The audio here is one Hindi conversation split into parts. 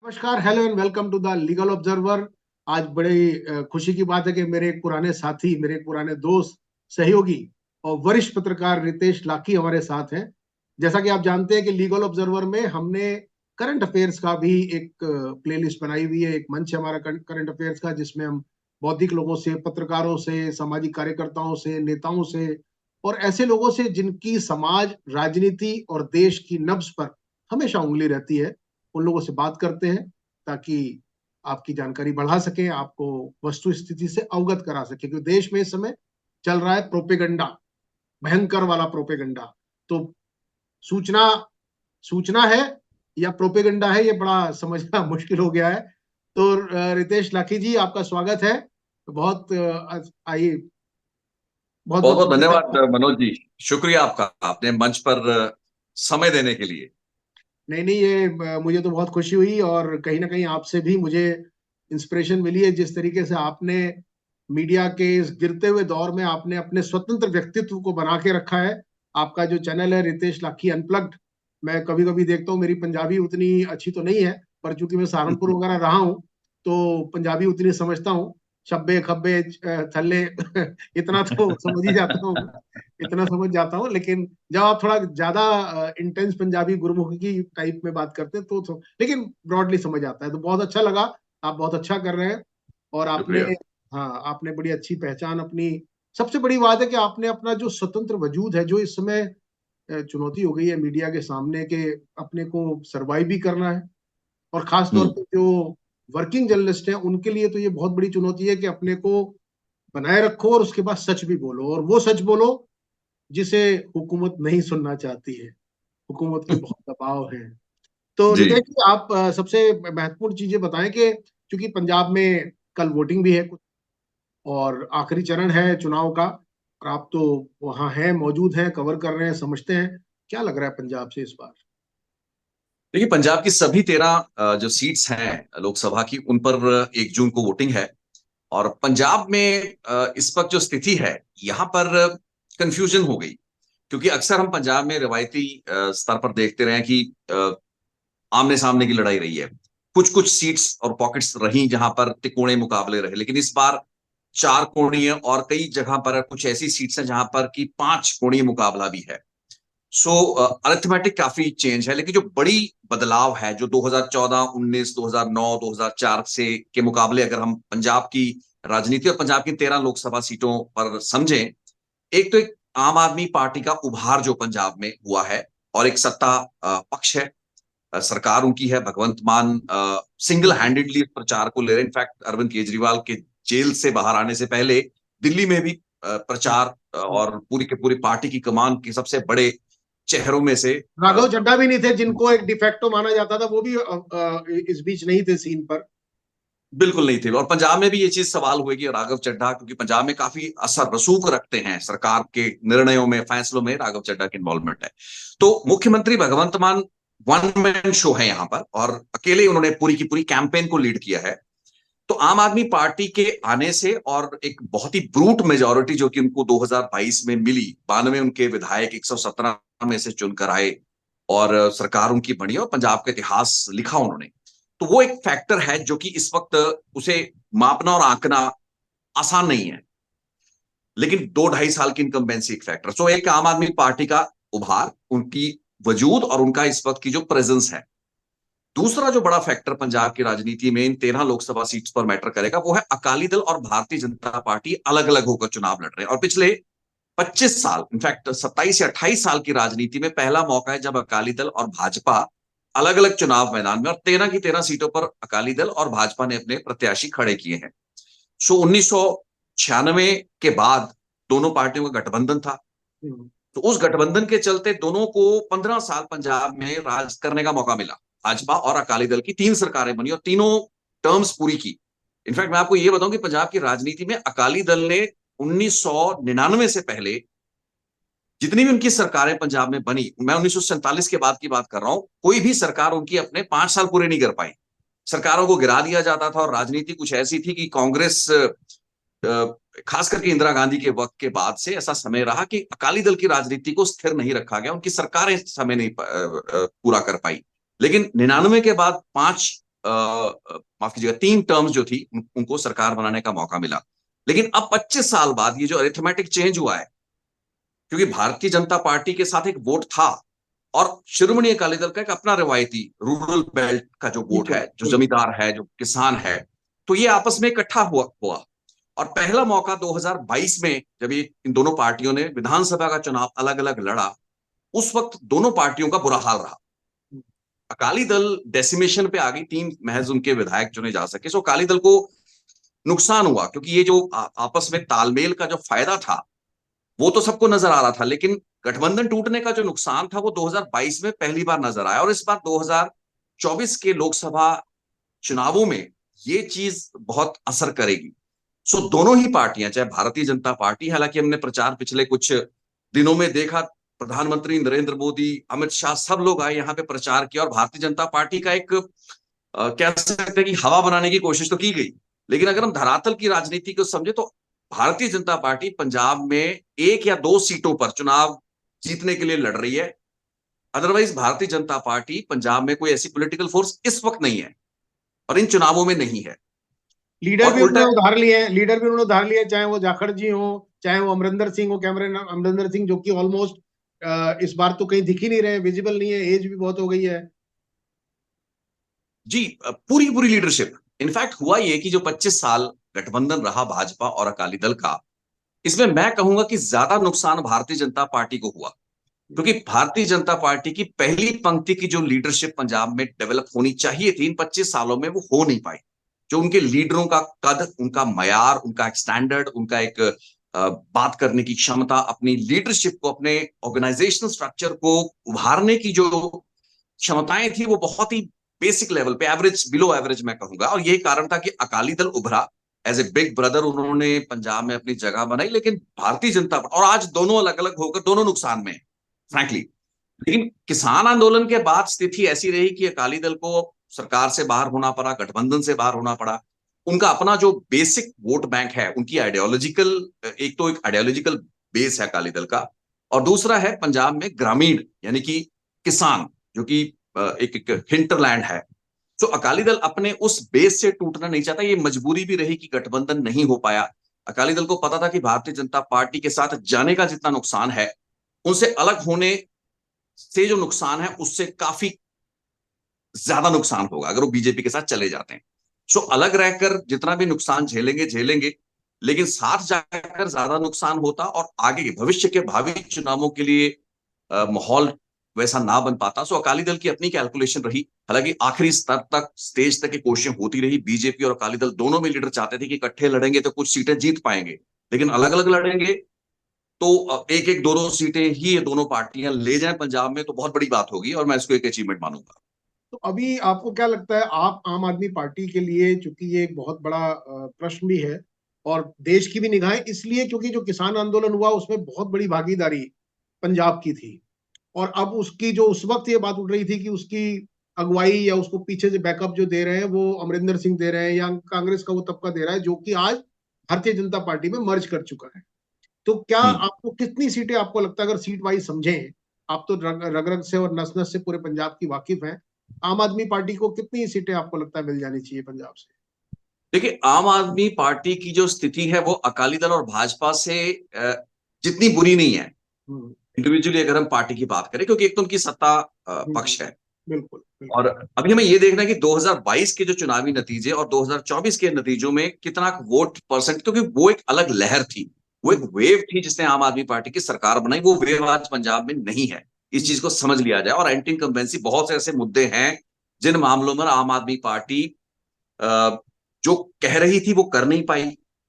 नमस्कार, hello and welcome to the legal observer. आज बड़ी खुशी की बात है कि मेरे एक पुराने साथी, मेरे एक पुराने दोस्त, सहयोगी और वरिष्ठ पत्रकार रितेश लाखी हमारे साथ हैं। जैसा कि आप जानते हैं कि लीगल ऑब्जर्वर में हमने करंट अफेयर्स का भी एक प्लेलिस्ट बनाई हुई है, एक मंच है हमारा करंट अफेयर्स का, जिसमें हम बौद्धिक लोगों से, पत्रकारों से, सामाजिक कार्यकर्ताओं से, नेताओं से और ऐसे लोगों से जिनकी समाज, राजनीति और देश की नब्ज पर हमेशा उंगली रहती है, उन लोगों से बात करते हैं ताकि आपकी जानकारी बढ़ा सके, आपको वस्तु स्थिति से अवगत करा सके। क्योंकि देश में इस समय चल रहा है प्रोपेगंडा, भयंकर वाला प्रोपेगंडा। तो सूचना सूचना है या प्रोपेगंडा है, ये बड़ा समझना मुश्किल हो गया है। तो रितेश लाखी जी, आपका स्वागत है। बहुत आइए, बहुत बहुत बहुत बहुत शुक्रिया धन्यवाद आपका। मनोज जी। शुक्रिया आपका, आपने मंच पर समय देने के लिए। नहीं नहीं, ये मुझे तो बहुत खुशी हुई और कहीं ना कहीं आपसे भी मुझे इंस्पिरेशन मिली है। जिस तरीके से आपने मीडिया के इस गिरते हुए दौर में आपने अपने स्वतंत्र व्यक्तित्व को बना के रखा है। आपका जो चैनल है रितेश लाखी अनप्लग्ड, मैं कभी कभी देखता हूँ। मेरी पंजाबी उतनी अच्छी तो नहीं है, पर चूंकि मैं सहारनपुर वगैरह रहा हूँ तो पंजाबी उतनी समझता हूँ। शब्बे खब्बे थल्ले इतना तो समझ ही जाता हूँ, इतना समझ जाता हूँ। लेकिन जब आप थोड़ा ज्यादा इंटेंस पंजाबी गुरुमुखी की टाइप में बात करते हैं तो लेकिन ब्रॉडली समझ आता है। तो बहुत अच्छा लगा, आप बहुत अच्छा कर रहे हैं। और आपने, शुक्रिया। हाँ, आपने बड़ी अच्छी पहचान अपनी। सबसे बड़ी बात है कि आपने अपना जो स्वतंत्र वजूद है, जो इस समय चुनौती हो गई है मीडिया के सामने, के अपने को सरवाइव भी करना है। और खास तौर हम्म। पे जो वर्किंग जर्नलिस्ट हैं उनके लिए तो ये बहुत बड़ी चुनौती है कि अपने को बनाए रखो और उसके बाद सच भी बोलो, और वो सच बोलो जिसे हुकूमत नहीं सुनना चाहती है। हुकूमत के बहुत दबाव है। तो जी। रितेश जी, आप सबसे महत्वपूर्ण चीजें बताएं कि क्योंकि पंजाब में कल वोटिंग भी है कुछ और आखिरी चरण है चुनाव का, और आप तो वहां हैं, मौजूद हैं, कवर कर रहे हैं, समझते हैं। क्या लग रहा है पंजाब से इस बार? देखिए, पंजाब की सभी 13 जो सीट्स हैं लोकसभा की, उन पर 1 जून को वोटिंग है। और पंजाब में इस वक्त जो स्थिति है, यहाँ पर कंफ्यूजन हो गई। क्योंकि अक्सर हम पंजाब में रिवायती स्तर पर देखते रहे हैं कि आमने सामने की लड़ाई रही है। कुछ कुछ सीट्स और पॉकेट्स रही जहां पर तिकोने मुकाबले रहे, लेकिन इस बार 4 कोणीय और कई जगह पर कुछ ऐसी सीट्स हैं जहां पर कि 5 कोणीय मुकाबला भी है। सो अरिथमेटिक काफी चेंज है, लेकिन जो बड़ी बदलाव है, जो 2014, 19, 2009, 2004 से के मुकाबले अगर हम पंजाब की राजनीति और पंजाब की 13 लोकसभा सीटों पर समझें, एक तो एक आम आदमी पार्टी का उभार जो पंजाब में हुआ है, और एक सत्ता पक्ष है, सरकार उनकी है। भगवंत मान सिंगल हैंडेडली प्रचार को ले रहे हैं। इनफैक्ट अरविंद केजरीवाल के जेल से बाहर आने से पहले दिल्ली में भी प्रचार और पूरी के पूरी पार्टी की कमान के सबसे बड़े चेहरों में से राघव चड्ढा भी नहीं थे, जिनको एक डिफेक्टो माना जाता था, वो भी इस बीच नहीं थे सीन पर। बिल्कुल नहीं थे। और पंजाब में भी ये चीज सवाल हुई कि राघव चड्ढा, क्योंकि पंजाब में काफी असर रसूख रखते हैं सरकार के निर्णयों में, फैसलों में राघव चड्ढा की इन्वॉल्वमेंट है। तो मुख्यमंत्री भगवंत मान वन मैन शो है यहाँ पर, और अकेले उन्होंने पूरी की पूरी कैंपेन को लीड किया है। तो आम आदमी पार्टी के आने से और एक बहुत ही ब्रूट मेजोरिटी जो कि उनको 2022 में मिली, 92 उनके विधायक 117 में से चुनकर आए और सरकार उनकी बनी और पंजाब का इतिहास लिखा उन्होंने। तो वो एक फैक्टर है जो कि इस वक्त उसे मापना और आंकना आसान नहीं है। लेकिन 2-2.5 साल की इनकम्बेंसी एक फैक्टर। सो एक आम आदमी पार्टी का उभार, उनकी वजूद और उनका इस वक्त की जो प्रेजेंस है। दूसरा जो बड़ा फैक्टर पंजाब की राजनीति में इन 13 लोकसभा सीट्स पर मैटर करेगा, वो है अकाली दल और भारतीय जनता पार्टी अलग अलग होकर चुनाव लड़ रहे हैं। और पिछले 25 साल, इनफैक्ट 27 या 28 साल की राजनीति में पहला मौका है जब अकाली दल और भाजपा अलग अलग चुनाव मैदान में, और 13 की 13 सीटों पर अकाली दल और भाजपा ने अपने प्रत्याशी खड़े किए हैं। सो 1996 के बाद दोनों पार्टियों का गठबंधन था। हम्म। तो उस गठबंधन के चलते दोनों को 15 साल पंजाब में राज करने का मौका मिला। भाजपा और अकाली दल की 3 सरकारें बनी और तीनों टर्म्स पूरी की। इनफैक्ट मैं आपको यह बताऊं कि पंजाब की राजनीति में अकाली दल ने 1999 से पहले जितनी भी उनकी सरकारें पंजाब में बनी, मैं 1947 के बाद की बात कर रहा हूं, कोई भी सरकार उनकी अपने 5 साल पूरे नहीं कर पाई। सरकारों को गिरा दिया जाता था। और राजनीति कुछ ऐसी थी कि कांग्रेस, खास करके इंदिरा गांधी के वक्त के बाद से ऐसा समय रहा कि अकाली दल की राजनीति को स्थिर नहीं रखा गया, उनकी सरकारें समय नहीं पूरा कर पाई। लेकिन 99 के बाद 5 माफ कीजिएगा 3 टर्म्स जो थी उनको सरकार बनाने का मौका मिला। लेकिन अब 25 साल बाद ये जो अरिथमेटिक चेंज हुआ है, क्योंकि भारतीय जनता पार्टी के साथ एक वोट था और शिरोमणि अकाली दल का एक अपना रिवायती रूरल बेल्ट का जो वोट बिल्कुल है, जो बिल्कुल। जमींदार है, जो किसान है, तो ये आपस में इकट्ठा हुआ। और पहला मौका 2022 में जब ये इन दोनों पार्टियों ने विधानसभा का चुनाव अलग अलग लड़ा, उस वक्त दोनों पार्टियों का बुरा हाल रहा। अकाली दल डेसिमेशन पे आ गई, 3 महज उनके विधायक चुने जा सके। सो अकाली दल को नुकसान हुआ, क्योंकि ये जो आपस में तालमेल का जो फायदा था वो तो सबको नजर आ रहा था, लेकिन गठबंधन टूटने का जो नुकसान था वो 2022 में पहली बार नजर आया। और इस बार 2024 के लोकसभा चुनावों में ये चीज बहुत असर करेगी। सो दोनों ही पार्टियां, चाहे भारतीय जनता पार्टी, हालांकि हमने प्रचार पिछले कुछ दिनों में देखा, प्रधानमंत्री नरेंद्र मोदी, अमित शाह, सब लोग आए यहाँ पे प्रचार किया और भारतीय जनता पार्टी का एक कह सकते हैं कि हवा बनाने की कोशिश तो की गई। लेकिन अगर हम धरातल की राजनीति को समझे तो भारतीय जनता पार्टी पंजाब में 1 या 2 सीटों पर चुनाव जीतने के लिए लड़ रही है। अदरवाइज भारतीय जनता पार्टी पंजाब में कोई ऐसी पॉलिटिकल फोर्स इस वक्त नहीं है और इन चुनावों में नहीं है। लीडर और भी उल्टा उन्होंने उधार लिए हैं, लीडर भी उन्होंने उधार लिए, चाहे वो जाखड़ जी हो, चाहे वो अमरिंदर सिंह हो, कैमरे अमरिंदर सिंह, जो कि ऑलमोस्ट इस बार तो कहीं दिख ही नहीं रहे, विजिबल नहीं है, एज भी बहुत हो गई है। जी, पूरी पूरी लीडरशिप। इनफैक्ट हुआ ये कि जो 25 साल गठबंधन रहा भाजपा और अकाली दल का, इसमें मैं कहूंगा कि ज्यादा नुकसान भारतीय जनता पार्टी को हुआ, क्योंकि भारतीय जनता पार्टी की पहली पंक्ति की जो लीडरशिप पंजाब में डेवलप होनी चाहिए थी, इन 25 सालों में वो हो नहीं पाई। जो उनके लीडरों का कद, उनका मयार, उनका एक स्टैंडर्ड, उनका एक बात करने की क्षमता, अपनी लीडरशिप को, अपने ऑर्गेनाइजेशनल स्ट्रक्चर को उभारने की जो क्षमताएं थी, वो बहुत ही बेसिक लेवल पे, एवरेज, बिलो एवरेज मैं कहूंगा। और यही कारण था कि अकाली दल उभरा, एज ए बिग ब्रदर उन्होंने पंजाब में अपनी जगह बनाई। लेकिन भारतीय जनता, और आज दोनों अलग अलग होकर दोनों नुकसान में, फ्रैंकली। लेकिन किसान आंदोलन के बाद स्थिति ऐसी रही कि अकाली दल को सरकार से बाहर होना पड़ा, गठबंधन से बाहर होना पड़ा। उनका अपना जो बेसिक वोट बैंक है, उनकी आइडियोलॉजिकल, एक तो एक आइडियोलॉजिकल बेस है अकाली दल का, और दूसरा है पंजाब में ग्रामीण, यानी कि किसान, जो कि एक हिंटरलैंड है। तो अकाली दल अपने उस बेस से टूटना नहीं चाहता। ये मजबूरी भी रही कि गठबंधन नहीं हो पाया। अकाली दल को पता था कि भारतीय जनता पार्टी के साथ जाने का जितना नुकसान है, उनसे अलग होने से जो नुकसान है उससे काफी ज्यादा नुकसान होगा अगर वो बीजेपी के साथ चले जाते हैं। सो अलग रहकर जितना भी नुकसान झेलेंगे झेलेंगे, लेकिन साथ जाकर ज्यादा नुकसान होता और आगे के भविष्य के भावी चुनावों के लिए माहौल वैसा ना बन पाता। सो अकाली दल की अपनी कैलकुलेशन रही। हालांकि आखिरी स्तर तक, स्टेज तक की कोशिशें होती रही। बीजेपी और अकाली दल दोनों में लीडर चाहते थे कि इकट्ठे लड़ेंगे तो कुछ सीटें जीत पाएंगे, लेकिन अलग अलग लड़ेंगे तो एक एक दो दो सीटें ही ये दोनों पार्टियां ले जाएं पंजाब में तो बहुत बड़ी बात होगी, और मैं इसको एक अचीवमेंट मानूंगा। तो अभी आपको क्या लगता है, आप आम आदमी पार्टी के लिए, चूंकि ये एक बहुत बड़ा प्रश्न भी है और देश की भी निगाहें, इसलिए क्योंकि जो किसान आंदोलन हुआ उसमें बहुत बड़ी भागीदारी पंजाब की थी, और अब उसकी जो उस वक्त ये बात उठ रही थी कि उसकी अगुवाई या उसको पीछे से बैकअप जो दे रहे हैं वो अमरिंदर सिंह दे रहे हैं, या कांग्रेस का वो तबका दे रहा है जो कि आज भारतीय जनता पार्टी में मर्ज कर चुका है। तो क्या हम्म आपको कितनी सीटें, आपको लगता है, अगर सीट वाइज समझें, आप तो रग रग रग से और नस नस से पूरे पंजाब की वाकिफ हैं, आम आदमी पार्टी को कितनी सीटें आपको लगता है मिल जानी चाहिए पंजाब से? देखिए, आम आदमी पार्टी की जो स्थिति है वो अकाली दल और भाजपा से जितनी बुरी नहीं है, हम्म इंडिविजुअली अगर हम पार्टी की बात करें, क्योंकि एक तो उनकी सत्ता हम्म, पक्ष है। बिल्कुल और बिल्कुल। अभी हमें ये देखना है कि 2022 के जो चुनावी नतीजे और 2024 के नतीजों में कितना वोट परसेंट, क्योंकि वो एक अलग लहर थी, वो एक हम्म वेव थी जिसने आम आदमी पार्टी की सरकार बनाई। वो वेव आज पंजाब में नहीं है, इस चीज को समझ लिया जाए। और एंटी इनकम्बेंसी, बहुत से ऐसे मुद्दे हैं जिन मामलों में आम आदमी पार्टी जो कह रही थी वो कर नहीं पाई।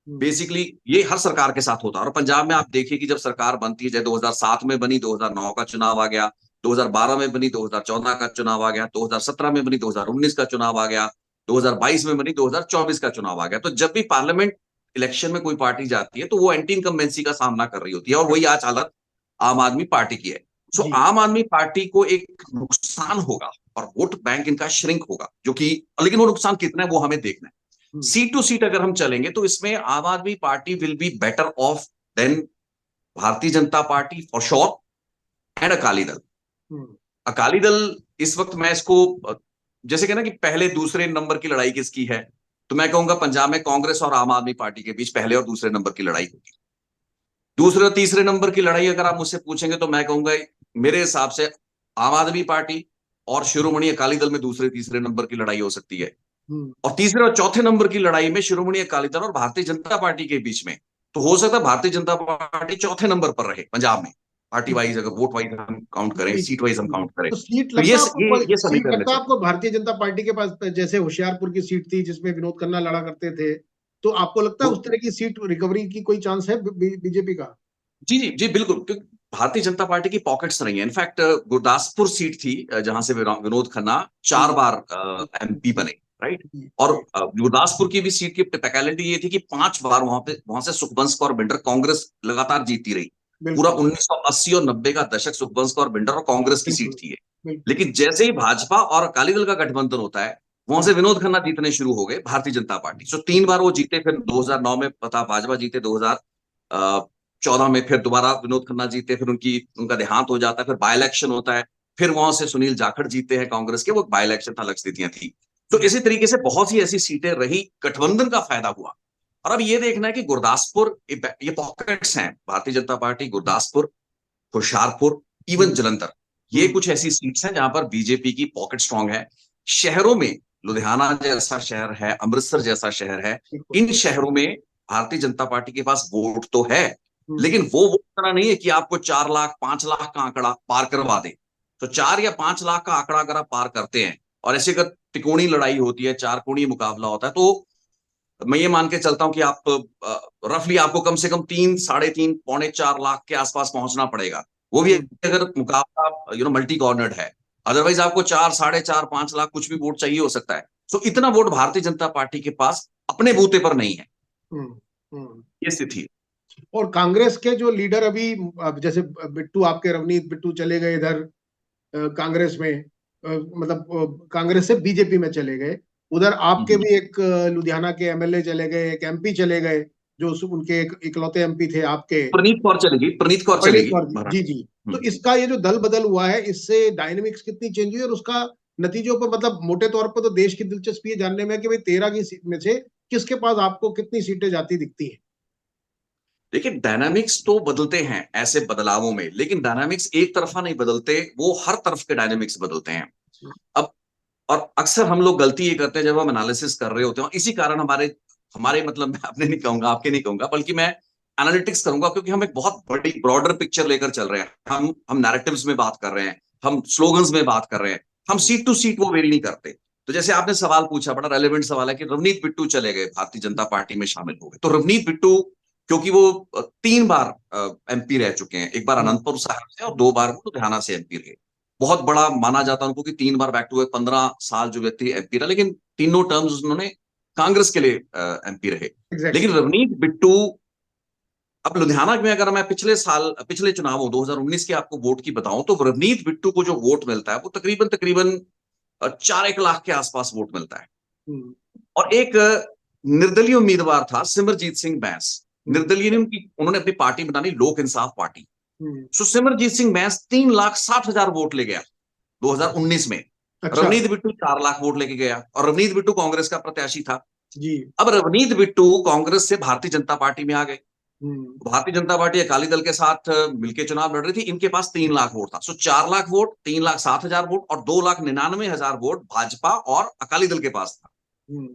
हम्म बेसिकली ये हर सरकार के साथ होता है। और पंजाब में आप देखिए कि जब सरकार बनती है, चाहे 2007 में बनी, 2009 का चुनाव आ गया, 2012 में बनी, 2014 का चुनाव आ गया, 2017 में बनी, 2019 का चुनाव आ गया, 2022 में बनी, 2024 का चुनाव आ गया। तो जब भी पार्लियामेंट इलेक्शन में कोई पार्टी जाती है तो वो एंटी इनकम्बेंसी का सामना कर रही होती है, और वही आज हालत आम आदमी पार्टी की है। सो जी। आम आदमी पार्टी को एक नुकसान होगा और वोट बैंक इनका श्रिंक होगा, जो कि, लेकिन वो नुकसान कितना है वो हमें देखना है। हम्म सीट टू सीट अगर हम चलेंगे तो इसमें Aam Aadmi Party will be better off than Bharatiya Janata Party for sure, and Akali Dal. Hmm Akali Dal इस वक्त मैं इसको जैसे कहना कि पहले दूसरे नंबर की लड़ाई किसकी है, तो मैं कहूंगा पंजाब में कांग्रेस और आम आदमी पार्टी के बीच पहले और दूसरे नंबर की लड़ाई होगी। दूसरे और तीसरे नंबर की लड़ाई अगर आप मुझसे पूछेंगे तो मैं कहूंगा मेरे हिसाब से आम आदमी पार्टी और शिरोमणि अकाली दल में दूसरे तीसरे नंबर की लड़ाई हो सकती है। और तीसरे और चौथे नंबर की लड़ाई में शिरोमणि अकाली दल और भारतीय जनता पार्टी के बीच में, तो हो सकता है भारतीय जनता पार्टी चौथे नंबर पर रहे पंजाब में, पार्टी वाइज अगर वोट वाइज हम काउंट करें, सीट वाइज हम काउंट करें, तो सीट तो लगता है आपको, कोई ये सीट समीकरण ले लगता है सकते आपको भारतीय जनता पार्टी के पास? जैसे होशियारपुर की सीट थी जिसमें विनोद खन्ना लड़ा करते थे, तो आपको लगता है उस हैं। तरह की सीट रिकवरी की कोई चांस है बीजेपी का? जी जी जी बिल्कुल, क्योंकि भारतीय जनता पार्टी की पॉकेट्स नहीं है। इनफैक्ट गुरदासपुर सीट थी जहां से विनोद खन्ना 4 बार एमपी बने, राइट। और गुरदासपुर की भी सीट की टेक्निकलिटी ये थी कि 5 बार वहां से सुखवंश कौर बिंडर कांग्रेस लगातार जीतती रही। पूरा 1980 और 90 का दशक सुखवंश कौर बिंडर और कांग्रेस की सीट थी ये। लेकिन जैसे ही भाजपा और अकाली दल का गठबंधन होता है, वहां से विनोद खन्ना जीतने शुरू हो गए भारतीय जनता पार्टी। सो 3 बार वो जीते, फिर 2009 में पता भाजपा जीते, 2014 में फिर दोबारा विनोद खन्ना जीते, फिर उनका देहांत हो जाता है, फिर बाय इलेक्शन होता है, फिर वहां से सुनील जाखड़ जीते हैं कांग्रेस के, वो बाय इलेक्शन था, अलग स्थितियां थी। तो इसी तरीके से बहुत सी ऐसी सीटें रही, गठबंधन का फायदा हुआ। और अब ये देखना है कि गुरदासपुर, ये पॉकेट्स हैं भारतीय जनता पार्टी, गुरदासपुर, होशियारपुर, इवन जलंधर, ये कुछ ऐसी सीट्स हैं जहां पर बीजेपी की पॉकेट स्ट्रांग है। शहरों में लुधियाना जैसा शहर है, अमृतसर जैसा शहर है, इन शहरों में भारतीय जनता पार्टी के पास वोट तो है, लेकिन वो वोट तरह नहीं है कि आपको 4 लाख 5 लाख का आंकड़ा पार करवा दे। तो 4 या 5 लाख का आंकड़ा अगर आप पार करते हैं, और ऐसे अगर त्रिकोणीय लड़ाई होती है, 4 कोणीय मुकाबला होता है, तो मैं ये मान के चलता हूं कि आप रफली आपको कम से कम 3, 3.5, पौने 4 लाख के आसपास पहुंचना पड़ेगा। वो भी अगर मुकाबला मल्टी कॉर्नर्ड है। अदरवाइज आपको 4, 4.5, 5 लाख कुछ भी वोट चाहिए हो सकता है। सो इतना वोट भारतीय जनता पार्टी के पास अपने बूते पर नहीं है। ये स्थिति है। और कांग्रेस के जो लीडर अभी, अब जैसे बिट्टू, आपके रवनीत बिट्टू चले गए इधर कांग्रेस में, मतलब कांग्रेस से बीजेपी में चले गए। उधर आपके भी एक लुधियाना के एमएलए चले गए, एक एमपी चले गए, जो उनके एक इकलौते एमपी थे आपके, प्रणीत कौर चलेगी, प्रणीत कौर पंडित चलेगी कौर जी। जी जी। तो इसका ये जो दल बदल हुआ है, इससे डायनेमिक्स कितनी चेंज हुई, और उसका नतीजों पर, मतलब मोटे तौर पर तो देश की दिलचस्पी है जानने में कि भाई 13 की सीट में से किसके पास आपको कितनी सीटें जाती दिखती हैं? देखिए, डायनामिक्स तो बदलते हैं ऐसे बदलावों में, लेकिन डायनामिक्स एक तरफा नहीं बदलते, वो हर तरफ के डायनामिक्स बदलते हैं। अब और अक्सर हम लोग गलती ये करते हैं जब हम एनालिसिस कर रहे होते हैं, और इसी कारण हमारे हमारे मतलब, मैं अपने नहीं कहूंगा, आपके नहीं कहूंगा, बल्कि मैं एनालिटिक्स करूंगा, क्योंकि हम एक बहुत बड़ी ब्रॉडर पिक्चर लेकर चल रहे हैं। हम नैरेटिव्स में बात कर रहे हैं, हम स्लोगन्स में बात कर रहे हैं, हम सीट टू सीट वो वेरी नहीं करते। तो जैसे आपने सवाल पूछा, बड़ा रेलेवेंट सवाल है कि रवनीत बिट्टू चले गए, भारतीय जनता पार्टी में शामिल हो गए। तो रवनीत बिट्टू, क्योंकि वो 3 बार एमपी रह चुके हैं, एक बार अनंतपुर साहिब से और 2 बार वो लुधियाना से एमपी रहे, बहुत बड़ा माना जाता है उनको कि 3 बार बैक टू बैक 15 साल जो व्यक्ति एमपी रहा, लेकिन तीनों टर्म्स उन्होंने कांग्रेस के लिए एमपी रहे। लेकिन रवनीत बिट्टू, अब लुधियाना में अगर मैं पिछले चुनावों 2019 के आपको वोट की बताऊं, तो रवनीत बिट्टू को जो वोट मिलता है वो तकरीबन तकरीबन 4-1 लाख के आसपास वोट मिलता है। और एक निर्दलीय उम्मीदवार था सिमरजीत सिंह बैंस, निर्दलीय ने उन्होंने अपनी पार्टी बना ली, लोक इंसाफ पार्टी। सो सिमरजीत सिंह बैंस 3,60,000 वोट ले गया 2019 में। अच्छा। रवनीत बिट्टू 4 लाख वोट लेके गया, और रवनीत बिट्टू कांग्रेस का प्रत्याशी था जी। अब रवनीत बिट्टू कांग्रेस से भारतीय जनता पार्टी में आ गए। भारतीय जनता पार्टी अकाली दल के साथ मिलकर चुनाव लड़ रही थी, इनके पास 3 लाख वोट था। सो 4 लाख वोट, 3,60,000 वोट और 2,99,000 वोट भाजपा और अकाली दल के पास था।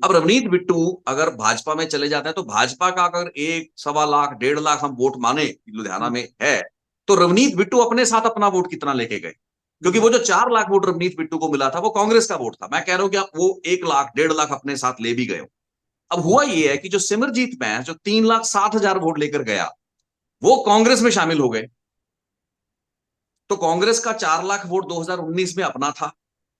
अब रवनीत बिट्टू अगर भाजपा में चले जाते हैं, तो भाजपा का अगर 1, 1.25 लाख 1.5 लाख हम वोट माने लुधियाना में है, तो रवनीत बिट्टू अपने साथ अपना वोट कितना लेके गए? क्योंकि वो जो 4 लाख वोट रवनीत बिट्टू को मिला था वो कांग्रेस का वोट था। मैं कह रहा हूं कि आप वो 1 लाख 1.5 लाख अपने साथ ले भी गए हो। अब हुआ ये है कि जो सिमरजीत बैंस जो 3,60,000 वोट लेकर गया, वो कांग्रेस में शामिल हो गए। तो कांग्रेस का 4 लाख वोट 2019 में अपना था।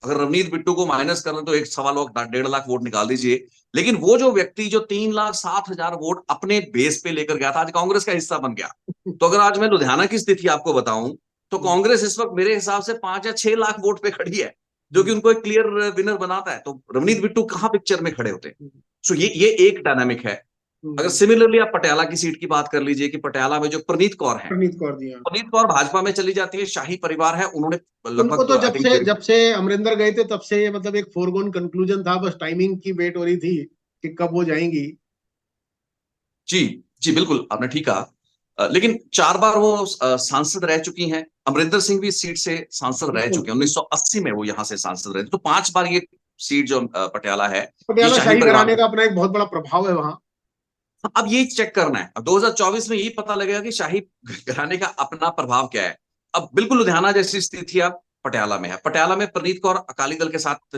अगर रवनीत बिट्टू को माइनस करना तो 1, 1.25 लाख 1.5 लाख वोट निकाल दीजिए। लेकिन वो जो व्यक्ति जो 3,60,000 वोट अपने बेस पे लेकर गया था, आज कांग्रेस का हिस्सा बन गया। तो अगर आज मैं लुधियाना की स्थिति आपको बताऊं, तो कांग्रेस इस वक्त मेरे हिसाब से 5 या 6 लाख वोट पे खड़ी है, जो कि उनको एक क्लियर विनर बनाता है। तो रवनीत बिट्टू कहां पिक्चर में खड़े होते हैं? सो ये एक डायनामिक है। अगर सिमिलरली आप पटियाला की सीट की बात कर लीजिए कि पटियाला में जो प्रणीत कौर है, प्रणीत कौर जी, हाँ। प्रणीत कौर भाजपा में चली जाती है, शाही परिवार है, उन्होंने उनको लगभग तो आई थिंक जब से अमरिंदर गए थे तब से मतलब एक फोरगोन कंक्लूजन था, बस टाइमिंग की वेट हो रही थी कि कब वो जाएंगी। जी जी बिल्कुल आपने ठीक कहा। लेकिन 4 बार वो सांसद रह चुकी हैं। अमरिंदर सिंह भी इस सीट से सांसद रह बिल्कुल। चुके हैं, 1980 में वो यहां से सांसद रहे थे। तो 5 बार ये सीट जो पटियाला है, ये पटियाला शाही शाही परिवार घराने में। का अपना एक बहुत बड़ा प्रभाव है वहां। अब ये चेक करना है, अब 2024 में यही पता लगेगा कि शाही घराने का अपना प्रभाव क्या है। अब बिल्कुल लुधियाना जैसी स्थिति अब पटियाला में है। पटियाला में प्रणीत कौर अकाली दल के साथ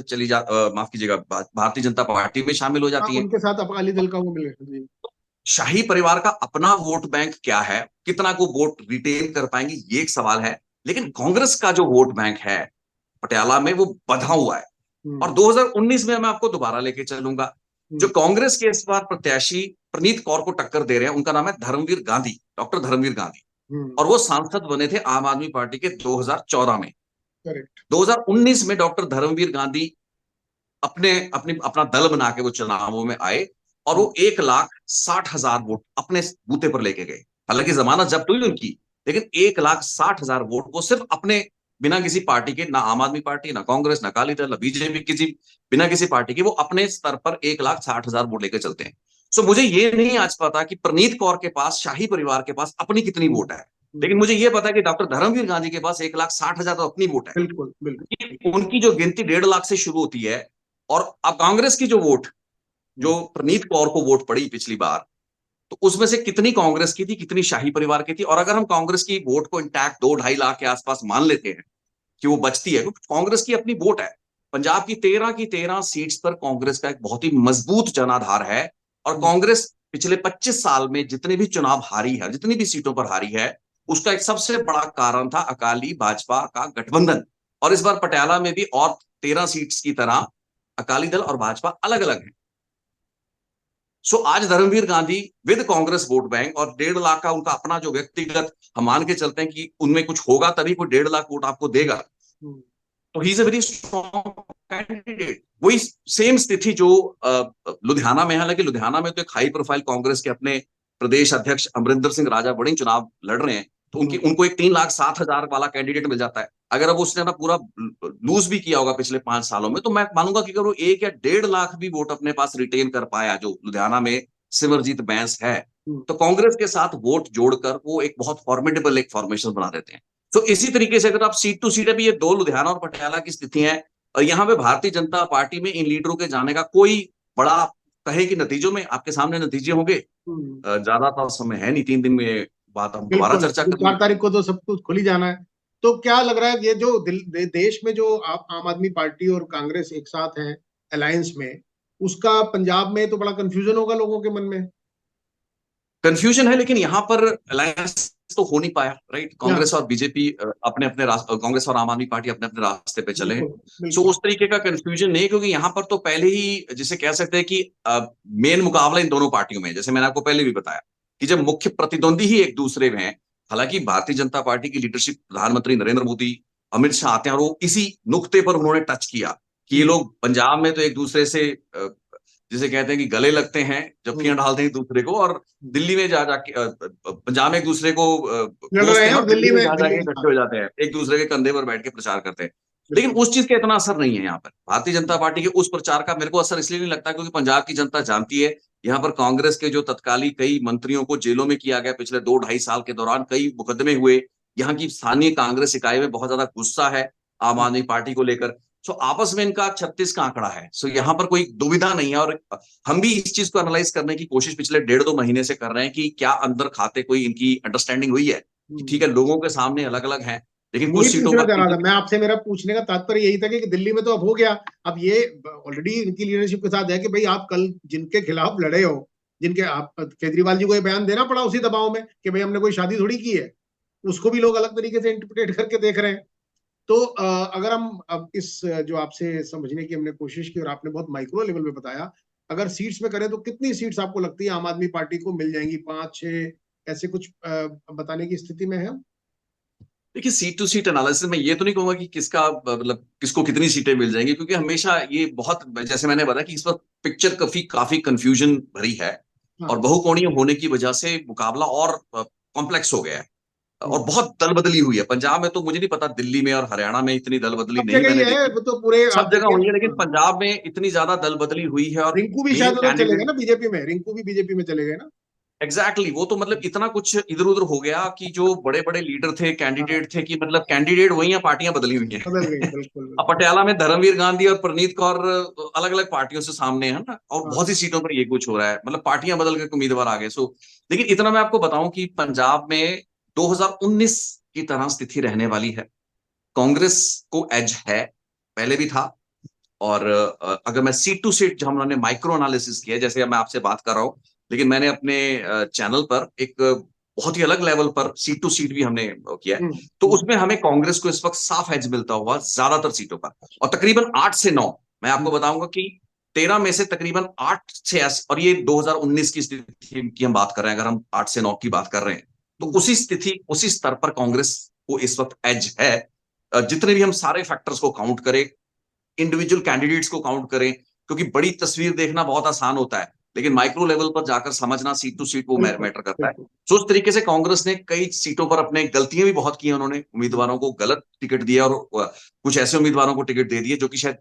माफ कीजिएगा, भारतीय जनता पार्टी में शामिल हो हाँ, जाती है। उनके साथ अकाली दल का वो मिले जी। शाही परिवार का अपना वोट बैंक क्या है, कितना को वोट रिटेन कर पाएंगे, ये एक सवाल है। लेकिन कांग्रेस का जो वोट बैंक है पटियाला में, वो बंधा हुआ है। और हम्म। 2019 में मैं आपको दोबारा लेके चलूंगा। जो हम्म। कांग्रेस के इस बार प्रत्याशी प्रणीत कौर को टक्कर दे रहे हैं, उनका नाम है धर्मवीर गांधी, डॉक्टर धर्मवीर गांधी। हम्म। और वो सांसद बने थे आम आदमी पार्टी के 2014 में। करेक्ट। 2019 में डॉक्टर धर्मवीर गांधी अपना दल बना के वो चुनावों में आए, और वो 1,60,000 वोट अपने बूते पर लेके गए। हालांकि जमानत जब्त हुई उनकी, लेकिन 1,60,000 वोट वो सिर्फ अपने, बिना किसी पार्टी के, ना आम आदमी पार्टी, ना कांग्रेस, ना अकाली दल, ना बीजेपी, बिना किसी पार्टी के वो अपने स्तर पर 1,60,000 वोट लेकर चलते हैं। सो मुझे ये नहीं आज पता कि प्रणीत कौर के पास, शाही परिवार के पास अपनी कितनी वोट है। लेकिन मुझे ये पता है कि डॉक्टर धर्मवीर गांधी के पास 1,60,000 तो अपनी वोट है। बिल्कुल बिल्कुल। उनकी जो गिनती 1.5 लाख से शुरू होती है। और अब कांग्रेस की जो वोट, जो प्रणीत कौर को वोट पड़ी पिछली बार, तो उसमें से कितनी कांग्रेस की थी, कितनी शाही परिवार की थी। और अगर हम कांग्रेस की वोट को इंटैक्ट 2-2.5 लाख के आसपास मान लेते हैं कि वो बचती है, क्योंकि कांग्रेस की अपनी वोट है। पंजाब की 13 सीट्स पर कांग्रेस का एक बहुत ही मजबूत जनाधार है। और कांग्रेस पिछले 25 साल में जितने भी चुनाव हारी है, जितनी भी सीटों पर हारी है, उसका एक सबसे बड़ा कारण था अकाली भाजपा का गठबंधन। और इस बार पटियाला में भी और 13 सीट्स की तरह अकाली दल और भाजपा अलग अलग है। सो आज Dharmveer Gandhi with Congress vote bank और 1.5 लाख का उनका अपना जो व्यक्तिगत, हम मान के चलते हैं कि उनमें कुछ होगा तभी कोई 1.5 लाख वोट आपको देगा। तो he is a very strong candidate. वही सेम स्थिति जो लुधियाना में है। हालांकि लुधियाना में तो एक हाई प्रोफाइल कांग्रेस के अपने प्रदेश अध्यक्ष अमरिंदर सिंह राजा बड़े चुनाव लड़ रहे हैं, तो उनको एक 3,07,000 वाला कैंडिडेट मिल जाता है। अगर अब उसने ना पूरा लूज भी किया होगा पिछले 5 सालों में, तो मैं मानूंगा कि अगर वो 1 या 1.5 लाख भी वोट अपने पास रिटेन कर पाया, जो लुधियाना में सिमरजीत बैंस है, तो कांग्रेस के साथ वोट जोड़कर वो एक बहुत फॉर्मिडेबल एक फॉर्मेशन बना देते हैं। तो इसी तरीके से अगर आप सीट टू सीट, अभी ये 2 लुधियाना और पटियाला की स्थिति है, और यहाँ पे भारतीय जनता पार्टी में इन लीडरों के जाने का कोई बड़ा, कहे कि नतीजों में आपके सामने नतीजे होंगे। ज्यादा तो समय है नहीं, 3 दिन में बात हम दोबारा बिल्कुल, चर्चा तो करेंगे। 4 तारीख को तो सब कुछ खुल ही जाना है। तो क्या लग रहा है, ये जो देश में जो आम आदमी पार्टी और कांग्रेस एक साथ हैं अलायंस में, उसका पंजाब में तो बड़ा कंफ्यूजन होगा लोगों के मन में। कंफ्यूजन है, लेकिन यहाँ पर अलायंस तो हो नहीं पाया, राइट। हाँ, कांग्रेस और बीजेपी अपने अपने कांग्रेस और आम आदमी पार्टी अपने अपने रास्ते पे चले हैं। बिल्कुल सो बिल्कुल। उस तरीके का कंफ्यूजन नहीं, क्योंकि यहाँ पर तो पहले ही जिसे कह सकते हैं कि मेन मुकाबला इन दोनों पार्टियों में है। जैसे मैंने आपको पहले भी बताया कि जब मुख्य प्रतिद्वंदी ही एक दूसरे में है। हालांकि भारतीय जनता पार्टी की लीडरशिप, प्रधानमंत्री नरेंद्र मोदी, अमित शाह आते हैं, और वो इसी नुक्ते पर उन्होंने टच किया कि ये लोग पंजाब में तो एक दूसरे से जिसे कहते हैं कि गले लगते हैं, जफ्फियां डालते हैं एक दूसरे को, और दिल्ली में जा जाके पंजाब में एक दूसरे को लड़ रहे कोसते हैं हैं, और और दिल्ली में जा दिल्ली जाके में, हाँ, इकट्ठे हो जाते हैं, एक दूसरे के कंधे पर बैठ के प्रचार करते हैं। लेकिन बिल्कुल। उस चीज का इतना असर नहीं है यहाँ पर। भारतीय जनता पार्टी के उस प्रचार का मेरे को असर इसलिए नहीं लगता क्योंकि पंजाब की जनता जानती है, यहाँ पर कांग्रेस के जो तत्कालीन कई मंत्रियों को जेलों में किया गया पिछले 2-2.5 साल के दौरान, कई मुकदमे हुए। यहाँ की स्थानीय कांग्रेस इकाई में बहुत ज्यादा गुस्सा है आम आदमी पार्टी को लेकर। सो आपस में इनका 36 का आंकड़ा है। सो यहाँ पर कोई दुविधा नहीं है। और हम भी इस चीज को एनालाइज करने की कोशिश पिछले 1.5-2 महीने से कर रहे हैं कि क्या अंदर खाते कोई इनकी अंडरस्टैंडिंग हुई है कि ठीक है, लोगों के सामने अलग अलग हैं, लेकिन वही कुछ सीटों पूछना पर चाह रहा था बीजेपी। मैं आपसे। मेरा पूछने का तात्पर्य यही था कि दिल्ली में तो अब हो गया। अब ये ऑलरेडी इनकी लीडरशिप के साथ है कि भाई आप कल जिनके खिलाफ लड़े हो, जिनके आप, केजरीवाल जी को ये बयान देना पड़ा उसी दबाव में कि भाई हमने कोई शादी थोड़ी की है, उसको भी लोग अलग तरीके से इंटरप्रेट करके देख रहे हैं। तो अगर हम अब इस जो आपसे समझने की हमने कोशिश की और आपने बहुत माइक्रो लेवल पे बताया, अगर सीट्स में करें तो कितनी सीट्स आपको लगती है आम आदमी पार्टी को मिल जाएंगी? 5-6 ऐसे कुछ बताने की स्थिति में है? देखिए, सीट टू सीट एनालिसिस में ये तो नहीं कहूंगा कि किसका मतलब किसको कितनी सीटें मिल जाएंगी, क्योंकि हमेशा ये बहुत, जैसे मैंने बताया कि इस पर पिक्चर काफी काफी कंफ्यूजन भरी है। और बहुकोणीय होने की वजह से मुकाबला और कॉम्प्लेक्स हो गया है और बहुत दल बदली हुई है। पंजाब में तो मुझे नहीं पता, दिल्ली में और हरियाणा में इतनी दल बदली सब नहीं जगह ही मैंने है देखी। वो तो पूरे, आप सब जगह देखिए हुई है, लेकिन ना। पंजाब में इतनी ज्यादा दल बदली हुई है और रिंकू भी मेन शायद उधर चले गए कैंडिडेट ना बीजेपी में, रिंकू भी बीजेपी में चले गए ना। एग्जैक्टली वो तो मतलब इतना कुछ इधर उधर हो गया कि जो बड़े बड़े लीडर थे, हाँ, कैंडिडेट थे, कि मतलब कैंडिडेट वही है, पार्टियां बदली हुई हैं। बदल गई, बिल्कुल अब बिल्कुल। पटियाला में धर्मवीर गांधी और प्रणीत कौर अलग अलग पार्टियों से सामने है ना, और बहुत सी हाँ। सीटों पर ये कुछ हो रहा है, मतलब पार्टियां बदल के उम्मीदवार आ गए। सो लेकिन इतना मैं आपको बताऊं कि पंजाब में 2019 की तरह स्थिति रहने वाली है। कांग्रेस को एज है, पहले भी था। और अगर मैं सीट टू सीट, जब हमने माइक्रो एनालिसिस किया, जैसे अब मैं आपसे बात कर रहा हूं, लेकिन मैंने अपने चैनल पर एक बहुत ही अलग लेवल पर सीट टू सीट भी हमने किया है। तो हम्म। उसमें हमें कांग्रेस को इस वक्त साफ एज मिलता हुआ ज्यादातर सीटों पर, और तकरीबन 8 से 9, मैं आपको बताऊंगा कि 13 में से तकरीबन 8 से, और ये 2019 की स्थिति की हम बात कर रहे हैं, अगर हम 8 से 9 की बात कर रहे हैं, तो उसी स्थिति उसी स्तर पर कांग्रेस को इस वक्त एज है। जितने भी हम सारे फैक्टर्स को काउंट करें, इंडिविजुअल कैंडिडेट्स को काउंट करें, क्योंकि बड़ी तस्वीर देखना बहुत आसान होता है, लेकिन माइक्रो लेवल पर जाकर समझना सीट टू सीट वो बिल्कुल मैटर करता है। बिल्कुल। तो उस तरीके से कांग्रेस ने कई सीटों पर अपने गलतियां भी बहुत की हैं, उन्होंने उम्मीदवारों को गलत टिकट दिया और कुछ ऐसे उम्मीदवारों को टिकट दे दिए जो कि शायद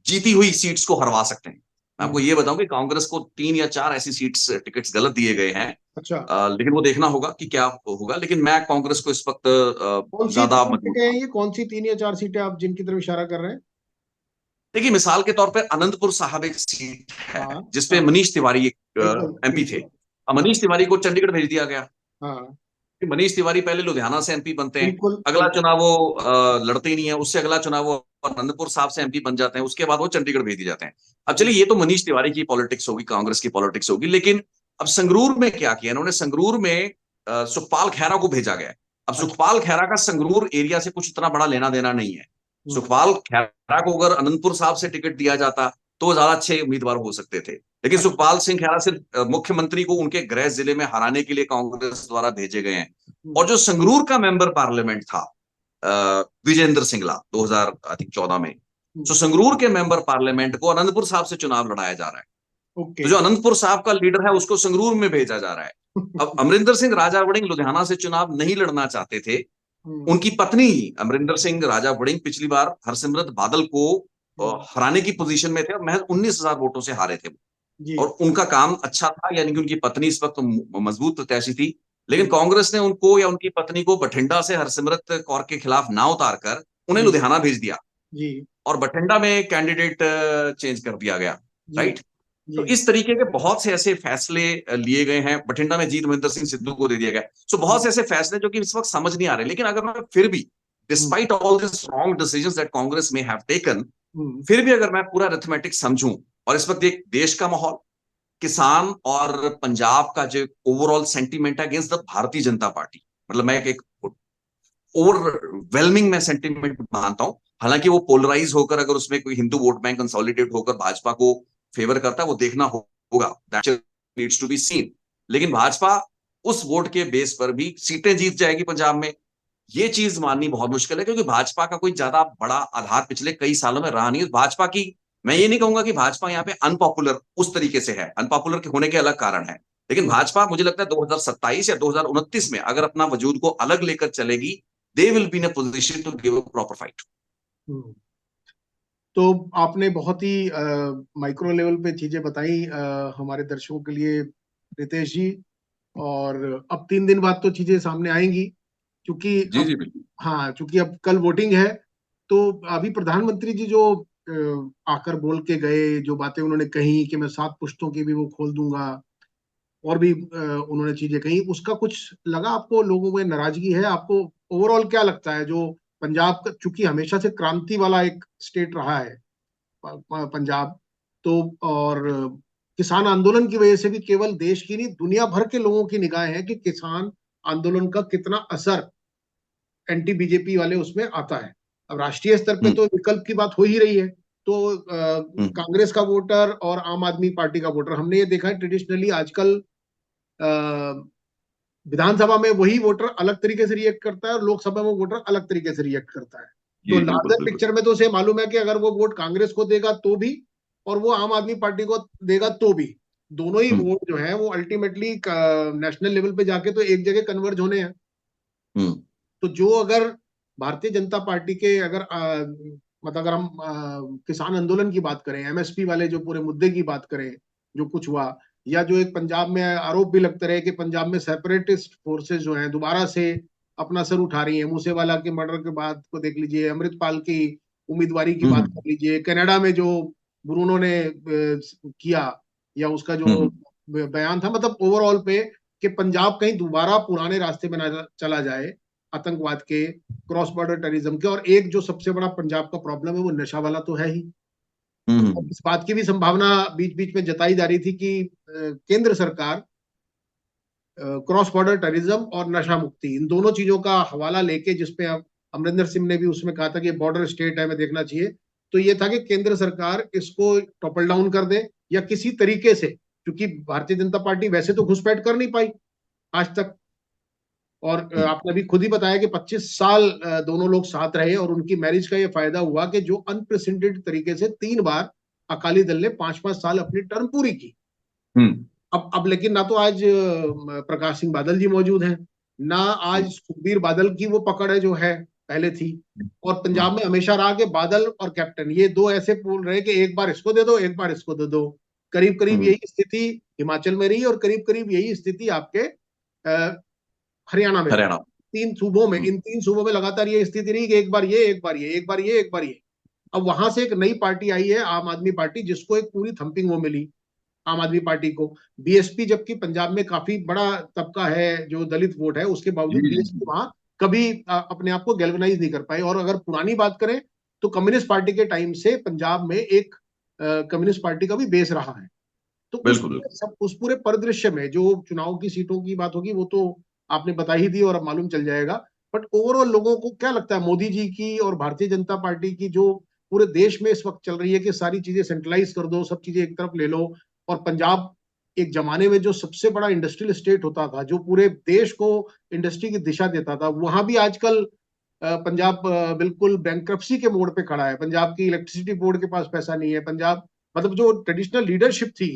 जीती हुई सीट्स को हरवा सकते हैं। मैं आपको ये बताऊं कि कांग्रेस को 3 या 4 ऐसी सीट्स टिकट्स गलत दिए गए हैं। अच्छा, लेकिन वो देखना होगा कि क्या होगा, लेकिन मैं कांग्रेस को इस वक्त ज्यादा कौन मजबूत। सीटें हैं ये, कौन सी 3 या 4 सीटें आप जिनकी तरफ इशारा कर रहे हैं? देखिए, मिसाल के तौर पर अनंतपुर साहब एक सीट है हाँ जिसपे हाँ, मनीष तिवारी बिल्कुल एक एमपी थे। बिल्कुल। अब हाँ मनीष तिवारी को चंडीगढ़ भेज दिया गया। हाँ, मनीष तिवारी पहले लुधियाना से एमपी बनते हैं, बिल्कुल अगला बिल्कुल। चुनाव वो लड़ते ही नहीं है, उससे अगला चुनाव वो अनंतपुर साहब से एमपी बन जाते हैं, उसके बाद वो चंडीगढ़ भेज दिए जाते हैं। अब चलिए, ये तो मनीष तिवारी की पॉलिटिक्स होगी, कांग्रेस की पॉलिटिक्स होगी, लेकिन अब संगरूर में क्या किया इन्होंने, संगरूर में सुखपाल खैरा को भेजा गया। अब अच्छा। सुखपाल खैरा का संगरूर एरिया से कुछ इतना बड़ा लेना देना नहीं है। हम्म सुखपाल खैरा को अगर अनंतपुर साहब से टिकट दिया जाता तो वो ज्यादा अच्छे उम्मीदवार हो सकते थे, लेकिन अच्छा। सुखपाल सिंह खैरा सिर्फ मुख्यमंत्री को उनके गृह जिले में हराने के लिए कांग्रेस द्वारा भेजे गए हैं। और जो संगरूर का मेंबर पार्लियामेंट था विजेंद्र सिंगला 2014 में, हम्म, तो संगरूर के मेंबर पार्लियामेंट को अनंतपुर साहब से चुनाव लड़ाया जा रहा है। ओके। तो जो अनंतपुर साहब का लीडर है उसको संगरूर में भेजा जा रहा है। अब अमरिंदर सिंह राजा वड़िंग लुधियाना से चुनाव नहीं लड़ना चाहते थे। हम्म उनकी पत्नी ही अमरिंदर सिंह राजा वड़िंग पिछली बार हरसिमरत बादल को हम्म, हराने की पोजीशन में थे और महज 19,000 वोटों से हारे थे। जी और उनका काम अच्छा था, यानी कि उनकी पत्नी इस वक्त मजबूत प्रत्याशी थी। लेकिन जी कांग्रेस ने उनको या उनकी पत्नी को बठिंडा से हरसिमरत कौर के खिलाफ ना उतार कर उन्हें जी लुधियाना भेज दिया जी और बठिंडा में कैंडिडेट चेंज कर दिया गया। जी राइट। जी। तो इस तरीके के बहुत से ऐसे फैसले लिए गए हैं। बठिंडा में जीत महेंद्र सिंह सिद्धू को दे दिया गया। सो बहुत से ऐसे फैसले जो कि इस वक्त समझ नहीं आ रहे, लेकिन अगर मैं फिर भी, hmm despite all this wrong decisions that Congress में हैव टेकन, हम्म फिर भी अगर मैं पूरा अरिथमेटिक समझूं, और इस वक्त एक देश का माहौल, किसान और पंजाब का जो ओवरऑल सेंटीमेंट है अगेंस्ट द भारतीय जनता पार्टी, मतलब मैं एक ओवरवेलमिंग में सेंटीमेंट मानता हूं। हालांकि वो पोलराइज होकर, अगर उसमें कोई हिंदू वोट बैंक कंसोलिडेट होकर भाजपा को फेवर करता है, वो देखना होगा, that needs to be seen. लेकिन भाजपा उस वोट के बेस पर भी सीटें जीत जाएगी पंजाब में, ये चीज माननी बहुत मुश्किल है, क्योंकि भाजपा का कोई ज्यादा बड़ा आधार पिछले कई सालों में रहा नहीं। भाजपा की, मैं ये नहीं कहूंगा कि भाजपा यहाँ पे अनपॉपुलर उस तरीके से है, अनपॉपुलर होने के अलग कारण है, लेकिन भाजपा मुझे लगता है 2027 या 2029 में अगर अपना वजूद को अलग लेकर चलेगी, they will be in a position to give a proper fight. Hmm. तो आपने बहुत ही माइक्रो लेवल पे चीजें बताई हमारे दर्शकों के लिए, रितेश जी। और अब 3 दिन बाद तो चीजें सामने आएंगी, क्योंकि जी अब, जी बिल्कुल। हाँ, क्योंकि अब कल वोटिंग है। तो अभी प्रधानमंत्री जी जो आकर बोल के गए, जो बातें उन्होंने कही कि मैं 7 पुश्तों की भी वो खोल दूंगा, और भी उन्होंने चीजें कही, उसका कुछ लगा आपको? लोगों में नाराजगी है आपको? ओवरऑल क्या लगता है, जो पंजाब का चूंकि हमेशा से क्रांति वाला एक स्टेट रहा है, पंजाब, तो और किसान आंदोलन की वजह से भी केवल देश की नहीं, दुनिया भर के लोगों की निगाह है कि किसान आंदोलन का कितना असर एंटी बीजेपी वाले उसमें आता है। अब राष्ट्रीय स्तर पे हम्म तो विकल्प की बात हो ही रही है। तो हम्म कांग्रेस का वोटर और आम आदमी पार्टी का वोटर, हमने ये देखा है ट्रेडिशनली आजकल विधानसभा में वही वोटर अलग तरीके से रिएक्ट करता है और लोकसभा में वोटर अलग तरीके से रिएक्ट करता है। तो जी बिल्कुल लार्जर बिल्कुल। पिक्चर में तो उसे मालूम है कि अगर वो वोट कांग्रेस को देगा तो भी, और वो आम आदमी पार्टी को देगा तो भी, दोनों ही हम्म। वोट जो है वो अल्टीमेटली नेशनल लेवल पे जाके तो एक जगह कन्वर्ज होने हैं। हम्म। तो जो अगर भारतीय जनता पार्टी के अगर मतलब अगर हम किसान आंदोलन की बात करें, एमएसपी वाले जो पूरे मुद्दे की बात करें, जो कुछ हुआ, या जो एक पंजाब में आरोप भी लगते रहे कि पंजाब में सेपरेटिस्ट फोर्सेस जो हैं दोबारा से अपना सर उठा रही हैं, मूसेवाला के मर्डर के बाद को देख लीजिए, अमृतपाल की उम्मीदवारी की बात हम्म। कर लीजिए, कनाडा में जो ब्रूनो ने किया, या उसका जो हम्म। बयान था, मतलब ओवरऑल पे कि पंजाब कहीं दोबारा पुराने रास्ते में ना चला जाए आतंकवाद के, क्रॉस बॉर्डर टेररिज्म के। और एक जो सबसे बड़ा पंजाब का प्रॉब्लम है वो नशा वाला तो है ही। तो अब हम्म। इस बात की भी संभावना बीच बीच में जताई जा रही थी कि केंद्र सरकार क्रॉस बॉर्डर टेररिज्म और नशा मुक्ति, इन दोनों चीजों का हवाला लेके, जिसपे अब अमरिंदर सिंह ने भी उसमें कहा था कि बॉर्डर स्टेट है, हमें देखना चाहिए। तो ये था कि केंद्र सरकार इसको टॉपल डाउन कर दे या किसी तरीके से, क्योंकि भारतीय जनता पार्टी वैसे तो घुसपैठ कर नहीं पाई आज तक। और हम्म। आपने अभी खुद ही बताया कि 25 साल दोनों लोग साथ रहे, और उनकी मैरिज का ये फायदा हुआ कि जो अनप्रेसिडेंटेड तरीके से 3 बार अकाली दल ने 5-5 साल अपनी टर्म पूरी की। हम्म। अब लेकिन ना तो आज प्रकाश सिंह बादल जी मौजूद हैं, ना आज हम्म। सुखबीर बादल की वो पकड़ है जो है पहले थी। और पंजाब हम्म। में हमेशा रहा कि बादल और कैप्टन ये दो ऐसे बोल रहे कि एक बार इसको दे दो, एक बार इसको दे दो। करीब करीब हम्म। यही स्थिति हिमाचल में रही, और करीब करीब यही स्थिति आपके हरियाणा में भी। हरियाणा। 3 सूबों में, हम्म। इन 3 सूबों में लगातार ये स्थिति रही कि एक बार ये, एक बार ये, एक बार ये, एक बार ये। अब वहां से एक नई पार्टी आई है, आम आदमी पार्टी, जिसको एक पूरी थंपिंग वो मिली, आम आदमी पार्टी को। बीएसपी, जबकि पंजाब में काफी बड़ा तबका है जो दलित वोट है, उसके जी बावजूद जी बीएसपी वहां कभी अपने आप को गैल्वेनाइज नहीं कर पाई। और अगर पुरानी बात करें तो कम्युनिस्ट पार्टी के टाइम से पंजाब में एक कम्युनिस्ट पार्टी का भी बेस रहा है। तो बिल्कुल बिल्कुल। उस पूरे परिदृश्य में जो चुनाव की सीटों की बात होगी वो तो आपने बता ही दी और अब मालूम चल जाएगा। बट ओवरऑल लोगों को क्या लगता है, मोदी जी की और भारतीय जनता पार्टी की जो पूरे देश में इस वक्त चल रही है कि सारी चीजें सेंट्रलाइज कर दो, सब चीजें एक तरफ ले लो, और पंजाब एक जमाने में जो सबसे बड़ा इंडस्ट्रियल स्टेट होता था, जो पूरे देश को इंडस्ट्री की दिशा देता था, वहां भी आजकल पंजाब बिल्कुल बैंक्रप्सी के मोड़ पे खड़ा है। पंजाब की इलेक्ट्रिसिटी बोर्ड के पास पैसा नहीं है। पंजाब, मतलब जो ट्रेडिशनल लीडरशिप थी,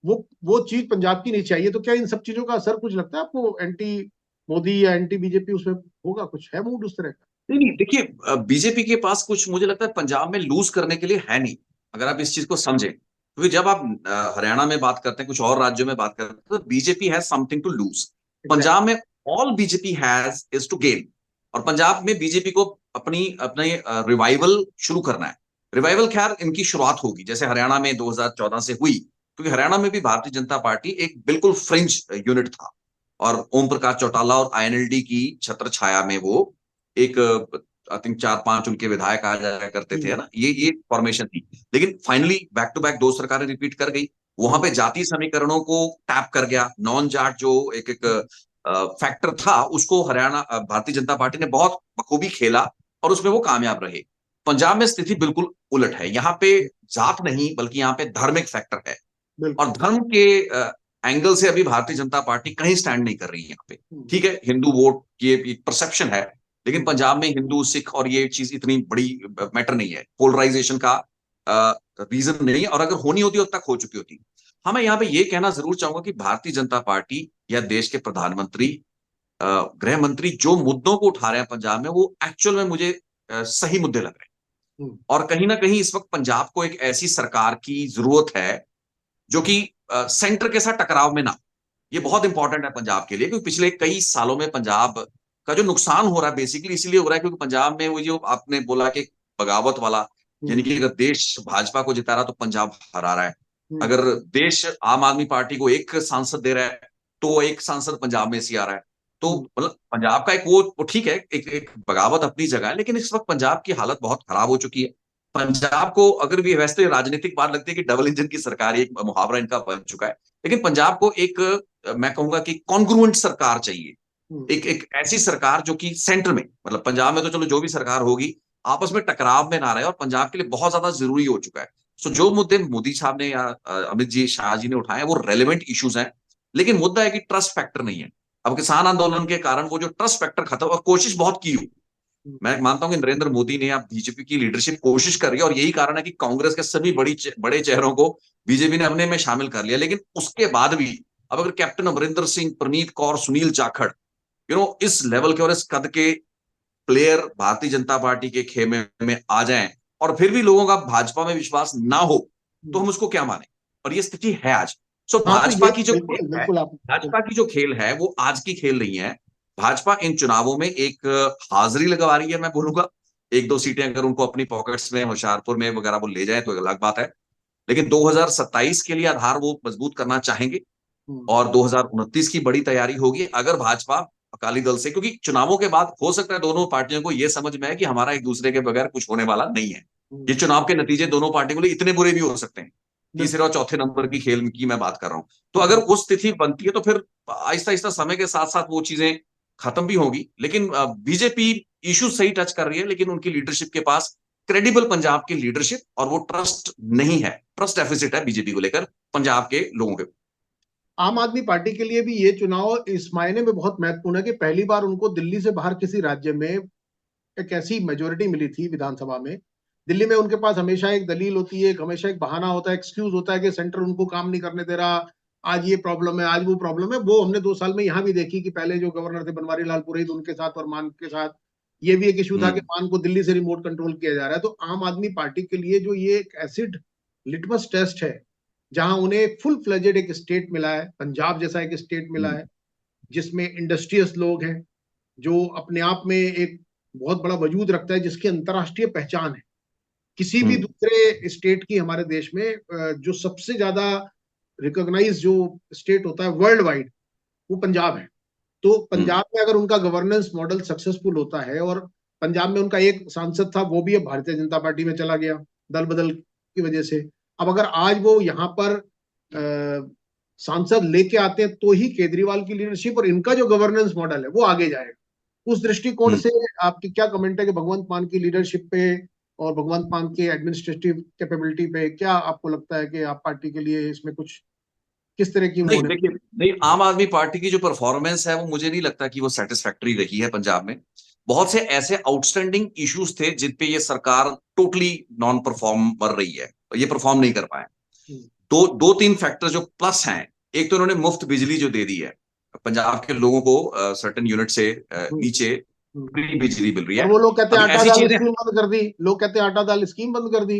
वो चीज पंजाब की नहीं चाहिए। तो क्या इन सब चीजों का असर कुछ लगता है आपको, एंटी मोदी या एंटी बीजेपी उसमें होगा, कुछ है मूड उस तरह का? नहीं नहीं, देखिए बीजेपी के पास कुछ मुझे लगता है पंजाब में लूज करने के लिए है नहीं, अगर आप इस चीज को समझें, क्योंकि जब आप हरियाणा में बात करते हैं, कुछ और राज्यों में बात करते हैं, तो BJP has something to lose. Exact. Punjab में all BJP has is to gain. और पंजाब में बीजेपी को अपनी अपने रिवाइवल शुरू करना है। रिवाइवल खैर इनकी शुरुआत होगी जैसे हरियाणा में 2014 से हुई, क्योंकि हरियाणा में भी भारतीय जनता पार्टी एक बिल्कुल फ्रिंज यूनिट था, और ओम प्रकाश चौटाला और आईएनएलडी की छत्र छाया में वो एक आई थिंक 4-5 उनके विधायक आ जाया करते थे, है ना, ये फॉर्मेशन थी। लेकिन फाइनली बैक टू बैक 2 सरकारें रिपीट कर गई। वहां पे जातीय समीकरणों को टैप कर गया, नॉन जाट जो एक एक फैक्टर था, उसको हरियाणा भारतीय जनता पार्टी ने बहुत बखूबी खेला, और उसमें वो कामयाब रहे। पंजाब में स्थिति बिल्कुल उलट है, यहाँ पे जात नहीं बल्कि यहाँ पे धार्मिक फैक्टर है। और बिल्कुल। धर्म के एंगल से अभी भारतीय जनता पार्टी कहीं स्टैंड नहीं कर रही है यहाँ पे। ठीक है, हिंदू वोट की एक परसेप्शन है, लेकिन पंजाब में हिंदू सिख और ये चीज इतनी बड़ी मैटर नहीं है, पोलराइजेशन का रीजन नहीं है, और अगर होनी होती अब तक हो चुकी होती। हाँ, मैं यहाँ पे ये कहना जरूर चाहूंगा कि भारतीय जनता पार्टी या देश के प्रधानमंत्री, गृह मंत्री जो मुद्दों को उठा रहे हैं पंजाब में, वो एक्चुअल में मुझे सही मुद्दे लग रहे हैं। और कहीं ना कहीं इस वक्त पंजाब को एक ऐसी सरकार की जरूरत है जो कि सेंटर के साथ टकराव में ना। ये बहुत इंपॉर्टेंट है पंजाब के लिए, क्योंकि पिछले कई सालों में पंजाब का जो नुकसान हो रहा है बेसिकली इसलिए हो रहा है क्योंकि पंजाब में वो जो आपने बोला कि बगावत वाला, यानी कि अगर देश भाजपा को जिता रहा तो पंजाब हरा रहा है, अगर देश आम आदमी पार्टी को एक सांसद दे रहा है तो एक सांसद पंजाब में से आ रहा है। तो मतलब पंजाब का एक वो ठीक है, एक बगावत अपनी जगह है, लेकिन इस वक्त पंजाब की हालत बहुत खराब हो चुकी है। पंजाब को अगर भी वैसे राजनीतिक बात लगती है कि डबल इंजन की सरकार, एक मुहावरा इनका बन चुका है, लेकिन पंजाब को एक मैं कहूंगा कि कॉन्ग्रुएंट सरकार चाहिए। एक एक ऐसी सरकार जो कि सेंटर में, मतलब पंजाब में तो चलो जो भी सरकार होगी आपस में टकराव में ना रहे, और पंजाब के लिए बहुत ज्यादा जरूरी हो चुका है। सो जो मुद्दे मोदी साहब ने या अमित जी शाह जी ने उठाए वो रेलेवेंट इश्यूज हैं, लेकिन मुद्दा है कि ट्रस्ट फैक्टर नहीं है। अब किसान आंदोलन के कारण वो जो ट्रस्ट फैक्टर खत्म, और कोशिश बहुत की मैं मानता हूं कि नरेंद्र मोदी ने, अब बीजेपी की लीडरशिप कोशिश कर रही है और यही कारण है कि कांग्रेस के सभी बड़े चेहरों को बीजेपी ने अपने में शामिल कर लिया। लेकिन उसके बाद भी अब अगर कैप्टन अमरिंदर सिंह, परनीत कौर, सुनील जाखड़, इस लेवल के और इस कद के प्लेयर भारतीय जनता पार्टी के खेमे में आ जाएं और फिर भी लोगों का भाजपा में विश्वास ना हो, तो हम उसको क्या माने? और ये स्थिति है आज। हाँ, तो ये बिल्कुल खेल है, बिल्कुल आप भाजपा की जो खेल है वो आज की खेल नहीं है। भाजपा इन चुनावों में एक हाजिरी लगवा रही है, मैं बोलूंगा। एक दो सीटें अगर उनको अपनी पॉकेट्स में, होशियारपुर में वगैरह वो ले जाए तो एक अलग बात है। लेकिन 2027 के लिए आधार वो मजबूत करना चाहेंगे और 2029 की बड़ी तैयारी होगी अगर भाजपा अकाली दल से, क्योंकि चुनावों के बाद हो सकता है दोनों पार्टियों को यह समझ में है कि हमारा एक दूसरे के बगैर कुछ होने वाला नहीं है। ये चुनाव के नतीजे दोनों पार्टियों के लिए इतने बुरे भी हो सकते हैं। तीसरे और चौथे नंबर की खेल की मैं बात कर रहा हूं। तो अगर उस स्थिति बनती है तो फिर आहिस्ता आहिस्ता समय के साथ साथ वो चीजें खत्म भी होगी। लेकिन बीजेपी इशू सही टच कर रही है, लेकिन उनकी लीडरशिप के पास क्रेडिबल पंजाब की लीडरशिप और वो ट्रस्ट नहीं है। ट्रस्ट डेफिसिट है बीजेपी को लेकर पंजाब के लोगों के। आम आदमी पार्टी के लिए भी ये चुनाव इस मायने में बहुत महत्वपूर्ण है कि पहली बार उनको दिल्ली से बाहर किसी राज्य में एक ऐसी मेजोरिटी मिली थी विधानसभा में। दिल्ली में उनके पास हमेशा एक दलील होती है, हमेशा एक बहाना होता है, एक्सक्यूज होता है कि सेंटर उनको काम नहीं करने दे रहा, आज ये प्रॉब्लम है, आज वो प्रॉब्लम है। वो हमने 2 साल में यहाँ भी देखी कि पहले जो गवर्नर थे बनवारी लाल पुरोहित, उनके साथ और मान के साथ ये भी एक इशू था कि मान को दिल्ली से रिमोट कंट्रोल किया जा रहा है। तो आम आदमी पार्टी के लिए जो ये एक एसिड लिटमस टेस्ट है, जहां उन्हें फुल फ्लेजेड एक स्टेट मिला है, पंजाब जैसा एक स्टेट मिला है जिसमें इंडस्ट्रियस लोग हैं, जो अपने आप में एक बहुत बड़ा वजूद रखता है, जिसकी अंतर्राष्ट्रीय पहचान है। किसी भी दूसरे स्टेट की हमारे देश में जो सबसे ज्यादा रिकॉग्नाइज जो स्टेट होता है वर्ल्ड वाइड, वो पंजाब है। तो पंजाब में अगर उनका गवर्नेंस मॉडल सक्सेसफुल होता है, और पंजाब में उनका एक सांसद था वो भी अब भारतीय जनता पार्टी में चला गया दल बदल की वजह से। अब अगर आज वो यहाँ पर सांसद लेके आते हैं तो ही केजरीवाल की लीडरशिप और इनका जो गवर्नेंस मॉडल है वो आगे जाएगा। उस दृष्टिकोण से आपकी क्या कमेंट है कि भगवंत मान की लीडरशिप पे और भगवंत मान के एडमिनिस्ट्रेटिव कैपेबिलिटी पे क्या आपको लगता है कि आप पार्टी के लिए इसमें कुछ किस तरह की नहीं, उन्होंने? देखिए, नहीं, आम आदमी पार्टी की जो परफॉर्मेंस है वो मुझे नहीं लगता कि वो सेटिस्फैक्टरी रही है पंजाब में। बहुत से ऐसे आउटस्टैंडिंग इश्यूज थे जिन पे ये सरकार टोटली नॉन परफॉर्म कर रही है, ये परफॉर्म नहीं कर पाए। तो दो तीन फैक्टर जो प्लस हैं, एक तो उन्होंने मुफ्त बिजली जो दे दी है पंजाब के लोगों को, सर्टेन यूनिट से नीचे फ्री बिजली मिल रही और है। वो लोग कहते हैं अभी आटा ऐसी दाल चीजें, स्कीम बंद कर दी, लोग कहते हैं आटा दाल स्कीम बंद कर दी।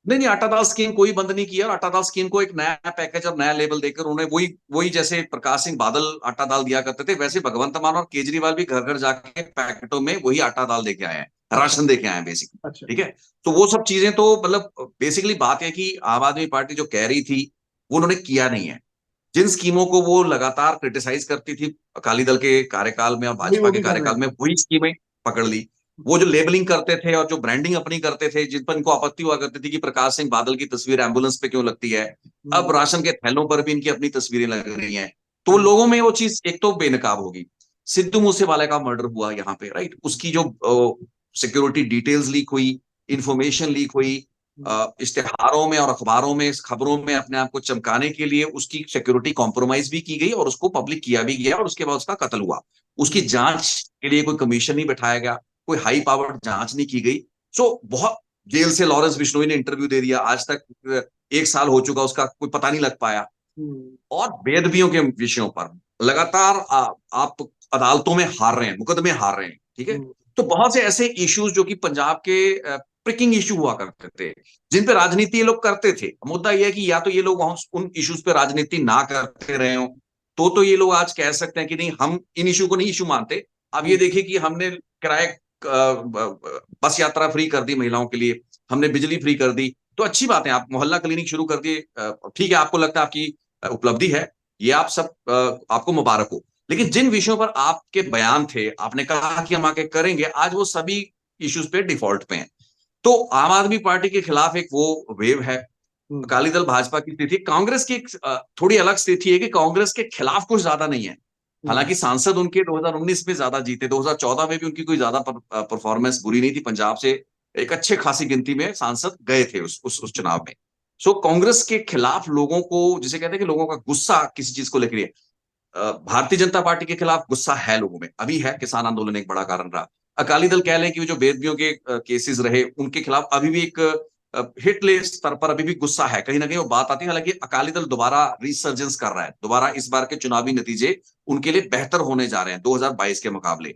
नहीं नहीं, आटा दाल स्कीम कोई बंद नहीं किया। और आटा दाल स्कीम को एक नया पैकेज और नया लेवल देकर उन्होंने वही वही जैसे प्रकाश सिंह बादल आटा दाल दिया करते थे, वैसे भगवंत मान और केजरीवाल भी घर घर जाके पैकेटों में वही आटा दाल देके आए हैं, राशन देके आए हैं बेसिकली। अच्छा। ठीक है। तो वो सब चीजें तो मतलब बेसिकली बात है कि आम आदमी पार्टी जो कह रही थी वो उन्होंने किया नहीं है। जिन स्कीमों को वो लगातार क्रिटिसाइज करती थी अकाली दल के कार्यकाल में और वही भाजपा वो के भी कर रहे कार्यकाल में, हैं। वही स्कीमें पकड़ ली। वो जो लेबलिंग करते थे और जो ब्रांडिंग अपनी करते थे, जिन पर इनको आपत्ति हुआ करती थी कि प्रकाश सिंह बादल की तस्वीर एम्बुलेंस पे क्यों लगती है, अब राशन के थैलों पर भी इनकी अपनी तस्वीरें लग रही हैं। तो लोगों में वो चीज एक तो बेनकाब होगी। सिद्धू मूसेवाला का मर्डर हुआ यहाँ पे, राइट, उसकी जो सिक्योरिटी डिटेल्स लीक हुई, इंफॉर्मेशन लीक हुई, इश्तेहारों में और अखबारों में, खबरों में अपने आप को चमकाने के लिए उसकी सिक्योरिटी कॉम्प्रोमाइज भी की गई और उसको पब्लिक किया भी गया और उसके बाद उसका कत्ल हुआ। उसकी जांच के लिए कोई कमीशन नहीं बैठाया गया, कोई हाई पावर्ड जांच नहीं की गई। सो बहुत, जेल से लॉरेंस बिश्नोई ने इंटरव्यू दे दिया, आज तक 1 साल हो चुका, उसका कोई पता नहीं लग पाया। और बेअदबियों के विषयों पर लगातार आप अदालतों में हार रहे हैं, मुकदमे हार रहे हैं। ठीक है। तो बहुत से ऐसे इश्यूज जो कि पंजाब के प्रिकिंग इशू हुआ करते थे, जिन पे राजनीति ये लोग करते थे। मुद्दा यह है कि या तो ये लोग उन इश्यूज पे राजनीति ना करते रहे हो, तो ये लोग आज कह सकते हैं कि नहीं, हम इन इशू को नहीं इशू मानते। अब ये देखिए कि हमने किराए बस यात्रा फ्री कर दी महिलाओं के लिए, हमने बिजली फ्री कर दी, तो अच्छी बात है। आप मोहल्ला क्लिनिक शुरू कर दिए, ठीक है, आपको लगता है आपकी उपलब्धि है, ये आप सब, आपको मुबारक हो। लेकिन जिन विषयों पर आपके बयान थे, आपने कहा कि हम आके करेंगे, आज वो सभी इश्यूज पे डिफॉल्ट पे हैं। तो आम आदमी पार्टी के खिलाफ एक वो वेव है। अकाली दल भाजपा की स्थिति, कांग्रेस की थोड़ी अलग स्थिति है कि कांग्रेस के खिलाफ कुछ ज्यादा नहीं है। हालांकि सांसद उनके 2019 में ज्यादा जीते, 2014 में भी उनकी कोई ज्यादा परफॉर्मेंस बुरी नहीं थी। पंजाब से एक अच्छे खासी गिनती में सांसद गए थे उस चुनाव में। सो कांग्रेस के खिलाफ लोगों को, जिसे कहते हैं कि लोगों का गुस्सा किसी चीज को लेकर, भारतीय जनता पार्टी के खिलाफ गुस्सा है लोगों में, अभी है। किसान आंदोलन एक बड़ा कारण रहा। अकाली दल कह लें कि जो बेदबियों के केसेस रहे उनके खिलाफ अभी भी एक हिट लिस्ट स्तर पर अभी भी गुस्सा है, कहीं ना कहीं वो बात आती है। हालांकि अकाली दल दोबारा रिसर्जेंस कर रहा है, दोबारा इस बार के चुनावी नतीजे उनके लिए बेहतर होने जा रहे हैं 2022 के मुकाबले।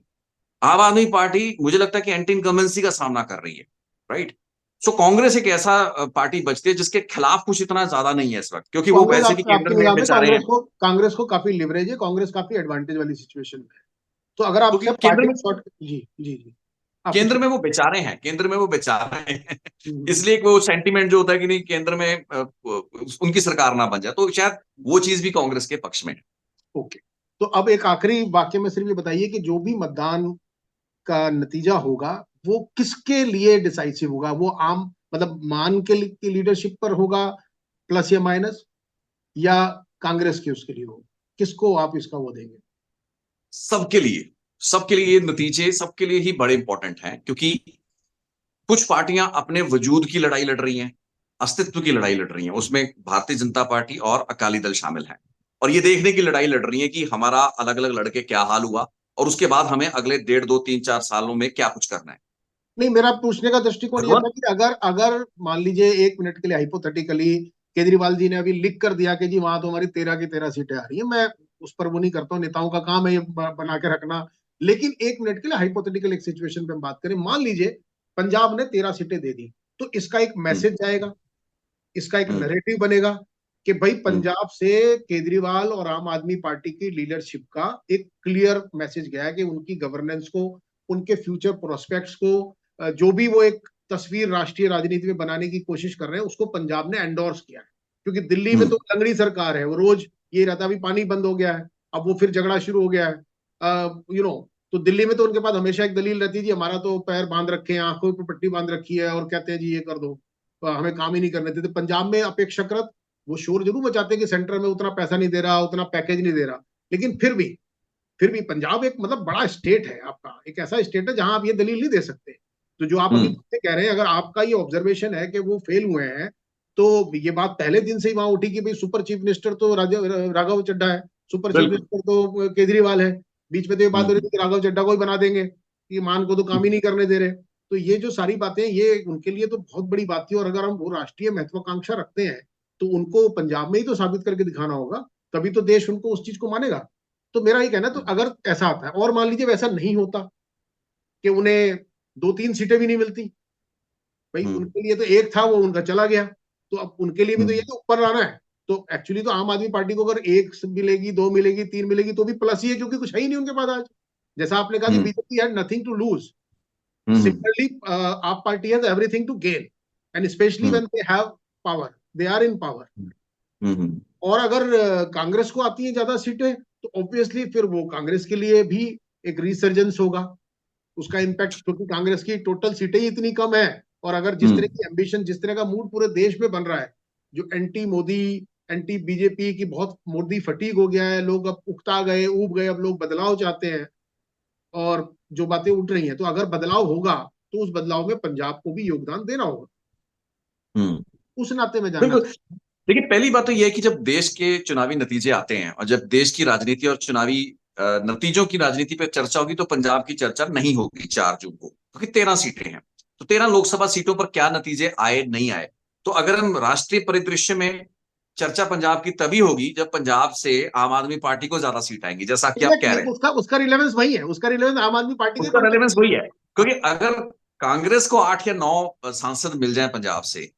आम आदमी पार्टी मुझे लगता है कि एंटी इनकम्बेंसी का सामना कर रही है, राइट। सो कांग्रेस एक ऐसा पार्टी बचती है जिसके खिलाफ कुछ इतना ज्यादा नहीं है इस वक्त, क्योंकि वो कांग्रेस वैसे भी केंद्र आपकी में निगाह में बेचारे हैं। कांग्रेस को काफी लिवरेज है, कांग्रेस काफी एडवांटेज वाली सिचुएशन में है। तो अगर क्योंकि आपसे केंद्र पार्टी में शॉर्ट, जी जी जी, आप केंद्र पूछिए। में वो बेचारे हैं, केंद्र में वो बेचारे हैं। हम्म, इसलिए वो सेंटीमेंट जो होता है कि नहीं केंद्र में उनकी सरकार ना बन जाए, तो शायद वो चीज भी कांग्रेस के पक्ष में है। ओके। तो अब एक आखिरी वाक्य में सिर्फ ये बताइए कि जो भी मतदान का नतीजा होगा वो किसके लिए डिसाइसिव होगा? वो आम मतलब मान के की लीडरशिप पर होगा, प्लस या माइनस, या कांग्रेस के उसके लिए होगा? किसको आप इसका वो देंगे? सबके लिए, सबके लिए ये नतीजे सबके लिए ही बड़े इंपॉर्टेंट हैं, क्योंकि कुछ पार्टियां अपने वजूद की लड़ाई लड़ रही हैं, अस्तित्व की लड़ाई लड़ रही हैं, उसमें भारतीय जनता पार्टी और अकाली दल शामिल हैं। और ये देखने की लड़ाई लड़ रही है कि हमारा अलग अलग लड़के क्या हाल हुआ, और उसके बाद हमें अगले 1.5, 2, 3, 4 सालों में क्या कुछ करना है। नहीं, मेरा पूछने का दृष्टिकोण ये था भगवंत। कि अगर अगर मान लीजिए एक मिनट के लिए हाइपोथेटिकली केजरीवाल जी ने अभी लिख कर दिया कि जी वहां तो हमारी 13 की 13 सीटें आ रही है, मैं उस पर वो नहीं करता हूँ, नेताओं का काम है ये बना के रखना। लेकिन एक मिनट के लिए हाइपोथेटिकल एक सिचुएशन पे हम बात करें, मान लीजिए पंजाब ने 13 सीटें दे दी, तो इसका एक हम्म। मैसेज जाएगा, इसका एक हम्म। नैरेटिव बनेगा कि भाई हम्म। पंजाब से केजरीवाल और आम आदमी पार्टी की लीडरशिप का एक क्लियर मैसेज गया कि उनकी गवर्नेंस को, उनके फ्यूचर प्रोस्पेक्ट्स को, जो भी वो एक तस्वीर राष्ट्रीय राजनीति में बनाने की कोशिश कर रहे हैं उसको पंजाब ने एंडोर्स किया है। क्योंकि दिल्ली में तो हम्म। लंगड़ी सरकार है, वो रोज ये रहता है अभी पानी बंद हो गया है, अब वो फिर झगड़ा शुरू हो गया है, यू नो। तो दिल्ली में तो उनके पास हमेशा एक दलील रहती है जी हमारा तो पैर बांध रखे हैं, आंखों पर पट्टी बांध रखी है, और कहते हैं जी ये कर दो, हमें काम ही नहीं करने देते। पंजाब में अपेक्षाकृत वो शोर जरूर मचाते हैं कि सेंटर में उतना पैसा नहीं दे रहा, उतना पैकेज नहीं दे रहा, लेकिन फिर भी पंजाब एक मतलब बड़ा स्टेट है आपका, एक ऐसा स्टेट है जहां आप ये दलील नहीं दे सकते। तो जो आप अभी हम्म। कह रहे हैं, अगर आपका ये ऑब्जर्वेशन है कि वो फेल हुए हैं, तो ये बात पहले दिन से ही वहां उठी कि भाई सुपर चीफ मिनिस्टर तो राघव चड्ढा है, सुपर चीफ बिल्कुल। मिनिस्टर तो केजरीवाल है। बीच में तो ये बात हो रही हम्म। थी कि राघव चड्ढा को ही बना देंगे, कि मान को तो काम ही नहीं करने दे रहे। तो ये जो सारी बातें, ये उनके लिए तो बहुत बड़ी बात थी, और अगर हम वो राष्ट्रीय महत्वाकांक्षा रखते हैं तो उनको पंजाब में ही तो साबित करके दिखाना होगा, तभी तो देश उनको उस चीज को मानेगा। तो मेरा ये कहना है, तो अगर ऐसा आता है और मान लीजिए वैसा नहीं होता कि उन्हें 2-3 सीटें भी नहीं मिलती, भाई हम्म। उनके लिए तो एक था वो उनका चला गया, तो अब उनके लिए भी तो ये हम्म। तो ऊपर लाना है। तो एक्चुअली तो आम आदमी पार्टी को अगर एक मिलेगी, दो मिलेगी, तीन मिलेगी तो भी प्लस ही है, क्योंकि कुछ है ही नहीं उनके पास आज। जैसा आपने कहा कि hmm. BJP had nothing to lose, hmm. Similarly AAP party has everything to gain, and specially hmm. When they have power, they are in power. Hmm. और अगर कांग्रेस को आती है ज्यादा सीटें, तो ऑब्वियसली फिर वो कांग्रेस के लिए भी एक रिसर्जेंस होगा, उसका इम्पैक्ट, क्योंकि कांग्रेस की टोटल सीटें ही इतनी कम है। और अगर जिस तरह हम्म। की एम्बिशन, जिस तरह का मूड पूरे देश में बन रहा है, जो एंटी मोदी, एंटी बीजेपी की बहुत मोदी फटीग हो गया है, लोग अब उकता गए, ऊब गए, अब लोग बदलाव चाहते हैं, और जो बातें उठ रही हैं, तो अगर बदलाव होगा तो उस बदलाव में पंजाब को भी योगदान देना होगा। हम्म। उस नाते में जानना बिल्कुल। चाहता देखिए, पहली बात तो यह है कि जब देश के चुनावी नतीजे आते हैं और जब देश की राजनीति और चुनावी नतीजों की राजनीति पर चर्चा होगी, तो पंजाब की चर्चा नहीं होगी 4 जून को, क्योंकि 13 सीटें हैं। तो 13 लोकसभा सीटों पर क्या नतीजे आए नहीं आए, तो अगर हम राष्ट्रीय परिदृश्य में चर्चा पंजाब की तभी होगी जब पंजाब से आम आदमी पार्टी को ज्यादा सीट आएंगी, जैसा कि आप कह हूं। रहे हैं। उसका उसका रिलेवेंस वही है, उसका रिलेवेंस आम आदमी पार्टी के उसका रेलेवेंस कॉन्टेक्स्ट। वही है, क्योंकि अगर कांग्रेस को 8 या 9 सांसद मिल जाए पंजाब से,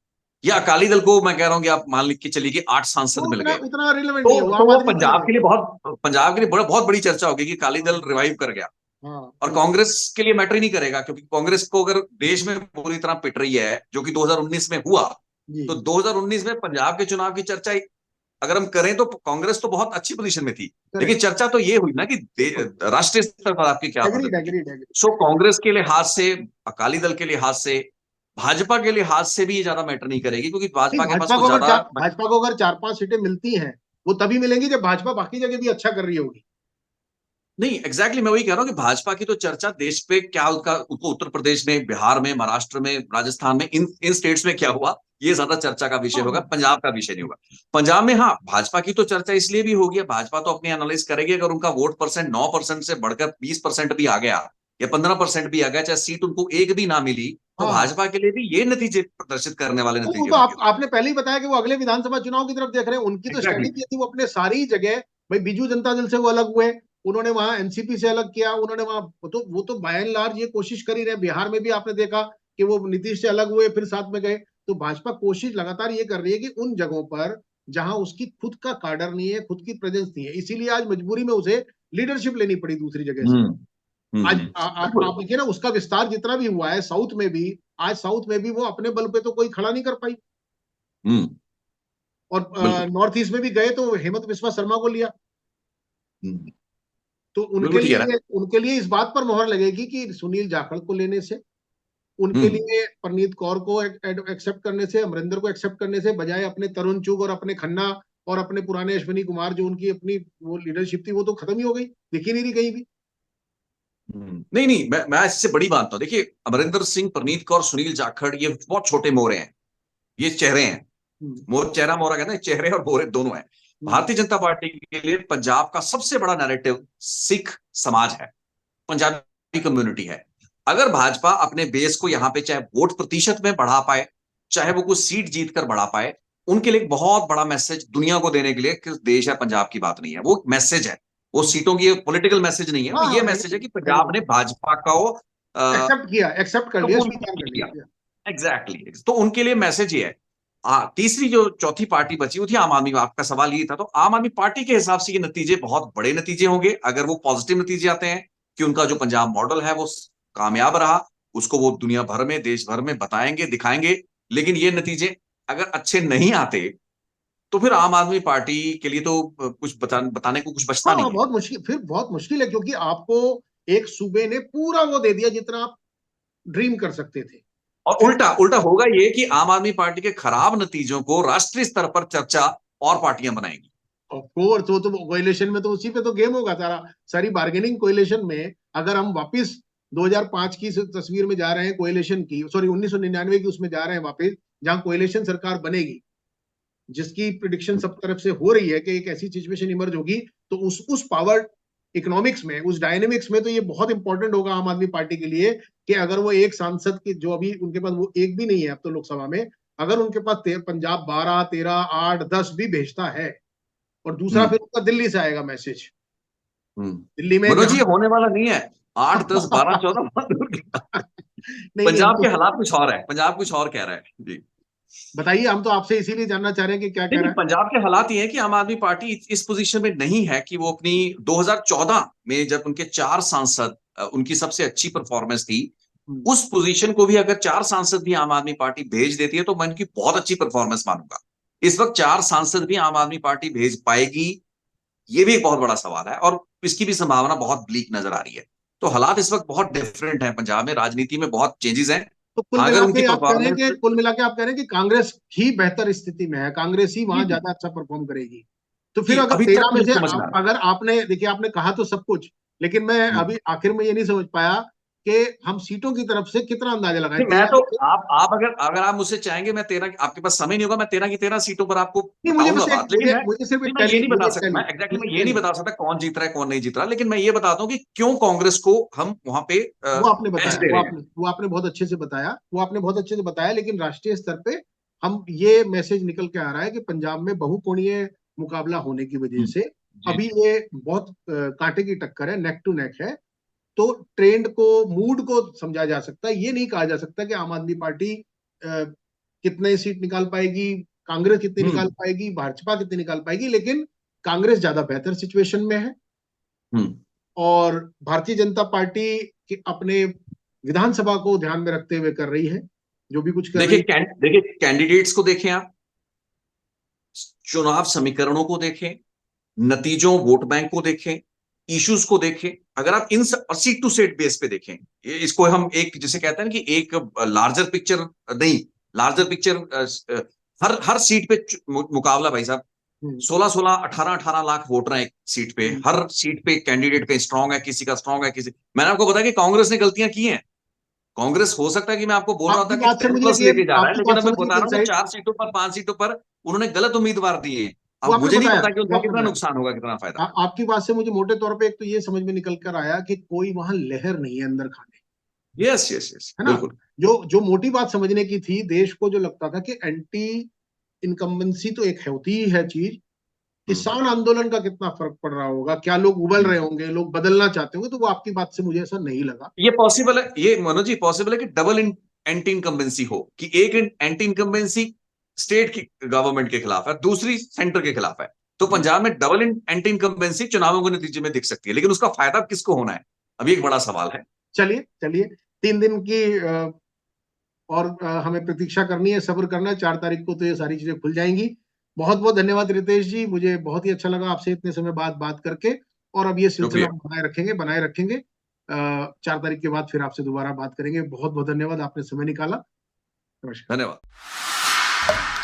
या अकाली दल को मैं कह रहा हूं कि आप मान लिख के चलिए कि 8 सांसद वो मिल उतना गए, उतना रिलेवेंट नहीं है, वो तो आम वो आदमी के लिए पंजाब है। के लिए बहुत बड़ी चर्चा होगी कि अकाली हाँ दल रिवाइव कर गया। हाँ, और बिल्कुल। कांग्रेस के लिए मैटर ही नहीं करेगा, क्योंकि कांग्रेस को अगर देश में पूरी तरह पिट रही है, जो कि 2019 में हुआ, जी, तो 2019 में पंजाब के चुनाव की चर्चा अगर हम करें तो कांग्रेस तो बहुत अच्छी पोजीशन में थी। लेकिन करेक्ट, चर्चा तो ये हुई ना कि बिल्कुल। राष्ट्रीय स्तर पर आपकी क्या एग्रीड प्रगति है। Agreed agreed. सो कांग्रेस के लिहाज से, अकाली दल के लिहाज से, भाजपा के लिहाज से भी ये ज्यादा मैटर नहीं करेगी, क्योंकि नहीं, भाजपा के पास कुछ ज्यादा। भाजपा को अगर 4-5 सीटें मिलती हैं, वो तभी मिलेंगी जब भाजपा बाकी जगह भी अच्छा कर रही होगी। नहीं, एग्जैक्टली मैं वही कह रहा हूँ कि भाजपा की तो चर्चा देश पे क्या, उनका उनको उत्तर प्रदेश में, बिहार में, महाराष्ट्र में, राजस्थान में, इन स्टेट्स में क्या हुआ, ये ज्यादा चर्चा का विषय हाँ होगा, हाँ, पंजाब का विषय नहीं होगा। पंजाब में हाँ, भाजपा की तो चर्चा इसलिए भी होगी, भाजपा तो अपनी एनालिस करेगी, अगर उनका वोट परसेंट 9% से बढ़कर 20% भी आ गया, या 15% भी आ गया, चाहे सीट उनको एक भी ना मिली, तो हाँ, भाजपा के लिए भी ये नतीजे प्रदर्शित करने वाले तो वो नतीजे तो होंगे। आपने पहले ही बताया कि वो अगले विधानसभा चुनाव की तरफ देख रहे हैं। उनकी तो एग्जैक्टली। स्ट्रेटेजी थी, वो अपने सारी जगह, भाई बीजू जनता दल से वो अलग हुए, उन्होंने वहां एनसीपी से अलग किया, उन्होंने वहां, वो तो बाय एंड लार्ज ये कोशिश कर ही रहे। बिहार में भी आपने देखा कि वो नीतीश से अलग हुए फिर साथ में गए। तो भाजपा कोशिश लगातार ये कर रही है कि उन जगहों पर जहां उसकी खुद का कार्डर नहीं है, खुद की प्रेजेंस नहीं है, इसीलिए आज मजबूरी में उसे लीडरशिप लेनी पड़ी दूसरी जगह से। हम्म। आज बिल्कुल। आप देखिए ना, उसका विस्तार जितना भी हुआ है साउथ में भी, आज साउथ में भी वो अपने बल पे तो कोई खड़ा नहीं कर पाई। हम्म। और बिल्कुल। नॉर्थ ईस्ट में भी गए तो हेमंत बिस्वा शर्मा को लिया। हम्म। तो बिल्कुल ठीक है ना। उनके लिए इस बात पर मोहर लगेगी कि सुनील जाखड़ को लेने से, उनके हम्म। लिए परनीत कौर को एक्सेप्ट करने से, अमरिंदर को एक्सेप्ट करने से, बजाय अपने तरुण चुग और अपने खन्ना और अपने पुराने अश्विनी कुमार, जो उनकी अपनी वो लीडरशिप थी, वो तो खत्म ही हो गई, दिखी नहीं रही कहीं भी। नहीं नहीं, मैं इससे बड़ी बात तो देखिए, अमरिंदर सिंह, परनीत कौर, सुनील जाखड़, ये बहुत छोटे मोहरे हैं, ये चेहरे हैं। हम्म, मोर चेहरा मोहरा कहते हैं, चेहरे और मोहरे दोनों हैं। हम्म, भारतीय जनता पार्टी के लिए पंजाब का सबसे बड़ा नैरेटिव सिख समाज है, पंजाबी कम्युनिटी है। अगर भाजपा अपने बेस को यहां पे चाहे वोट प्रतिशत में बढ़ा पाए, चाहे वो कुछ सीट जीत कर बढ़ा पाए, उनके लिए एक बहुत बड़ा मैसेज दुनिया को देने के लिए कि देश है पंजाब की बात नहीं है, वो मैसेज है। वो सीटों की पॉलिटिकल मैसेज नहीं है, वो हाँ ये हाँ, मैसेज है कि नहीं, पंजाब ने भाजपा को एक्सेप्ट किया, एक्सेप्ट कर लिया, कबूल स्वीकार कर किया। लिया। Exactly exactly. तो उनके लिए मैसेज ये है। तीसरी जो चौथी पार्टी बची वो थी आम आदमी। आपका सवाल ये था, तो आम आदमी पार्टी के हिसाब से ये नतीजे बहुत बड़े नतीजे होंगे अगर वो पॉजिटिव नतीजे आते हैं कि उनका जो पंजाब मॉडल है वो कामयाब रहा, उसको वो दुनिया भर में, देश भर में बताएंगे, दिखाएंगे। लेकिन ये नतीजे अगर अच्छे नहीं आते, तो फिर आम आदमी पार्टी के लिए तो कुछ बताने को कुछ बचता हाँ, नहीं है। बहुत मुश्किल, फिर बहुत मुश्किल है, क्योंकि आपको एक सूबे ने पूरा वो दे दिया जितना आप ड्रीम कर सकते थे। और फिर उल्टा उल्टा होगा ये कि आम आदमी पार्टी के खराब नतीजों को राष्ट्रीय स्तर पर चर्चा और पार्टियां बनाएंगी। ऑफ कोर्स वो तो कोएलिशन में तो उसी पे तो गेम होगा सारा, सारी बार्गेनिंग कोएलिशन में। अगर हम वापस 2005 की तस्वीर में जा रहे हैं कोएलिशन की, सॉरी 1999 की उसमें जा रहे हैं वापस, जहां कोएलिशन सरकार बनेगी, जिसकी प्रिडिक्शन सब तरफ से हो रही है कि एक ऐसी सिचुएशन इमर्ज होगी, तो उस पावर इकोनॉमिक्स में, उस डायनेमिक्स में तो ये बहुत इंपॉर्टेंट होगा आम आदमी पार्टी के लिए कि अगर वो एक सांसद की, जो अभी उनके पास वो एक भी नहीं है अब तो लोकसभा में, अगर उनके पास पंजाब 12, 13, 8, 10 भी भेजता है, और दूसरा हम्म। फिर उसका दिल्ली से आएगा मैसेज, दिल्ली में मनोज जी, जहां ये होने वाला नहीं है। 8, 10, 12, 14 बहुत दूर की बात। नहीं नहीं, हम पंजाब के तो, हालात कुछ और है, पंजाब कुछ और कह रहा है जी। बताइए, हम तो आपसे इसीलिए जानना चाह रहे हैं कि क्या कह नहीं रहा नहीं, है। पंजाब के हालात ये है कि आम आदमी पार्टी इस पोजीशन में नहीं है कि वो अपनी 2014 में जब उनके 4 सांसद, उनकी सबसे अच्छी परफॉर्मेंस थी, हम्म, उस पोजीशन को भी अगर 4 सांसद भी आम आदमी पार्टी भेज देती है तो मैं उनकी बहुत अच्छी परफॉर्मेंस मानूंगा। इस वक्त 4 सांसद भी आम आदमी पार्टी भेज पाएगी, ये भी एक बहुत बड़ा सवाल है, और इसकी भी संभावना बहुत ब्लीक नजर आ रही है। तो हालात इस वक्त बहुत डिफरेंट है, पंजाब में राजनीति में बहुत चेंजेस हैं। तो कुल हाँ, अगर मिला उनकी के आप कह रहे हैं कि परफॉर्मेंस, कुल मिला के आप कह रहे हैं कि कांग्रेस ही बेहतर स्थिति में है, कांग्रेस ही जी वहां जी ज्यादा अच्छा परफॉर्म करेगी। तो फिर जी, अगर अभी 13 तक में मुझे से समझ में आ रहा अगर आपने देखिए, आपने कहा तो सब कुछ, लेकिन मैं है। अभी आखिर में ये नहीं समझ पाया कि हम सीटों की तरफ से कितना अंदाजा लगाएं नहीं, मैं 13 तो, में से। आप अगर अगर आप मुझसे चाहेंगे, मैं 13, आपके पास समय नहीं होगा, मैं 13 की 13 सीटों पर आपको नहीं, मुझे बताऊंगा बस एक, बात, लेकिन मैं, मुझे सिर्फ नहीं, एक मैं ये टैली, नहीं बता मुझे एक सकता, टैली, मैं एग्जैक्टली मुझे मैं एक ये नहीं टैली, बता सकता कौन जीत रहा है कौन नहीं जीत रहा, लेकिन मैं ये बताता हूँ कि क्यों कांग्रेस को हम वहां पे वो आपने एज बताया, दे रहे हैं। वो आपने बहुत अच्छे से बताया, वो आपने बहुत अच्छे से बताया, लेकिन राष्ट्रीय स्तर पे हम ये मैसेज निकल के आ रहा है कि पंजाब में बहुकोणीय मुकाबला होने की वजह हम्म, से जी अभी जी। ये बहुत कांटे की टक्कर है, नेक टू नेक है। तो ट्रेंड को, मूड को समझा जा सकता है, ये नहीं कहा जा सकता कि आम आदमी पार्टी कितने सीट निकाल पाएगी, कांग्रेस कितनी निकाल हम्म। पाएगी, भाजपा कितनी निकाल पाएगी, लेकिन कांग्रेस ज्यादा बेहतर सिचुएशन में है। हम्म। और भारतीय जनता पार्टी अपने विधानसभा को ध्यान में रखते हुए कर रही है जो भी कुछ कर रही है। देखिए कैंडिडेट्स को देखें आप, चुनाव समीकरणों को देखें, नतीजों वोट बैंक को देखें, इश्यूज को देखें। अगर आप इन और सीट टू सीट बेस पे देखें, इसको हम एक जिसे कहते हैं ना कि एक लार्जर पिक्चर नहीं, लार्जर पिक्चर, हर हर सीट पे मुकाबला भाई साहब। हम्म, 16-16, 18-18 लाख वोटर हैं एक सीट पे, हम्म। हर सीट पे कैंडिडेट पे स्ट्रांग है, किसी का स्ट्रांग है, किसी, मैंने आपको बताया कि कांग्रेस ने गलतियां की हैं। कांग्रेस हो सकता है कि मैं आपको बोल रहा था आपकी कि बात से 10 मुझे प्लस लेके जा रहा है, आपकी लेकिन बात अब मैं समझ गई बता रहा हूं कि इनसाइड। 4 सीटों पर, 5 सीटों पर उन्होंने गलत उम्मीदवार दिए हैं। वो अब आपने मुझे नहीं बताया, पता कि वो उनका आपने कितना बताया। नुकसान होगा, कितना फायदा। आपकी बात से मुझे मोटे तौर पे एक तो ये समझ में निकल कर आया कि कोई वहां लहर नहीं है अंदर खाने, यस यस यस, है ना। बिल्कुल। जो जो मोटी बात समझने की थी, देश को जो लगता था कि एंटी इनकम्बेंसी तो एक होती ही है चीज, किसान आंदोलन का कितना फर्क पड़ रहा होगा, क्या लोग उबल हम्म। रहे होंगे, लोग बदलना चाहते होंगे, तो वो आपकी बात से मुझे ऐसा नहीं लगा। ये पॉसिबल है, ये मनोज जी पॉसिबल है कि डबल एंटी इनकम्बेंसी हो, कि एक एंटी इनकम्बेंसी स्टेट की गवर्नमेंट के खिलाफ है, दूसरी सेंटर के खिलाफ है। तो पंजाब में डबल एंटी इनकम्बेंसी चुनावों के नतीजे में दिख सकती है, लेकिन उसका फायदा किसको होना है, अभी एक बड़ा सवाल है। चलिए चलिए, 3 दिन की और हमें प्रतीक्षा करनी है, सब्र करना है, 4 तारीख को तो ये सारी चीजें खुल जाएंगी। बहुत बहुत धन्यवाद रितेश जी, मुझे बहुत ही अच्छा लगा आपसे इतने समय बाद बात करके। और अब ये सिलसिला शुक्रिया। हम बनाए रखेंगे। 4 तारीख के बाद फिर आपसे दोबारा बात करेंगे। बहुत बहुत धन्यवाद, आपने समय निकाला। नमस्कार। धन्यवाद।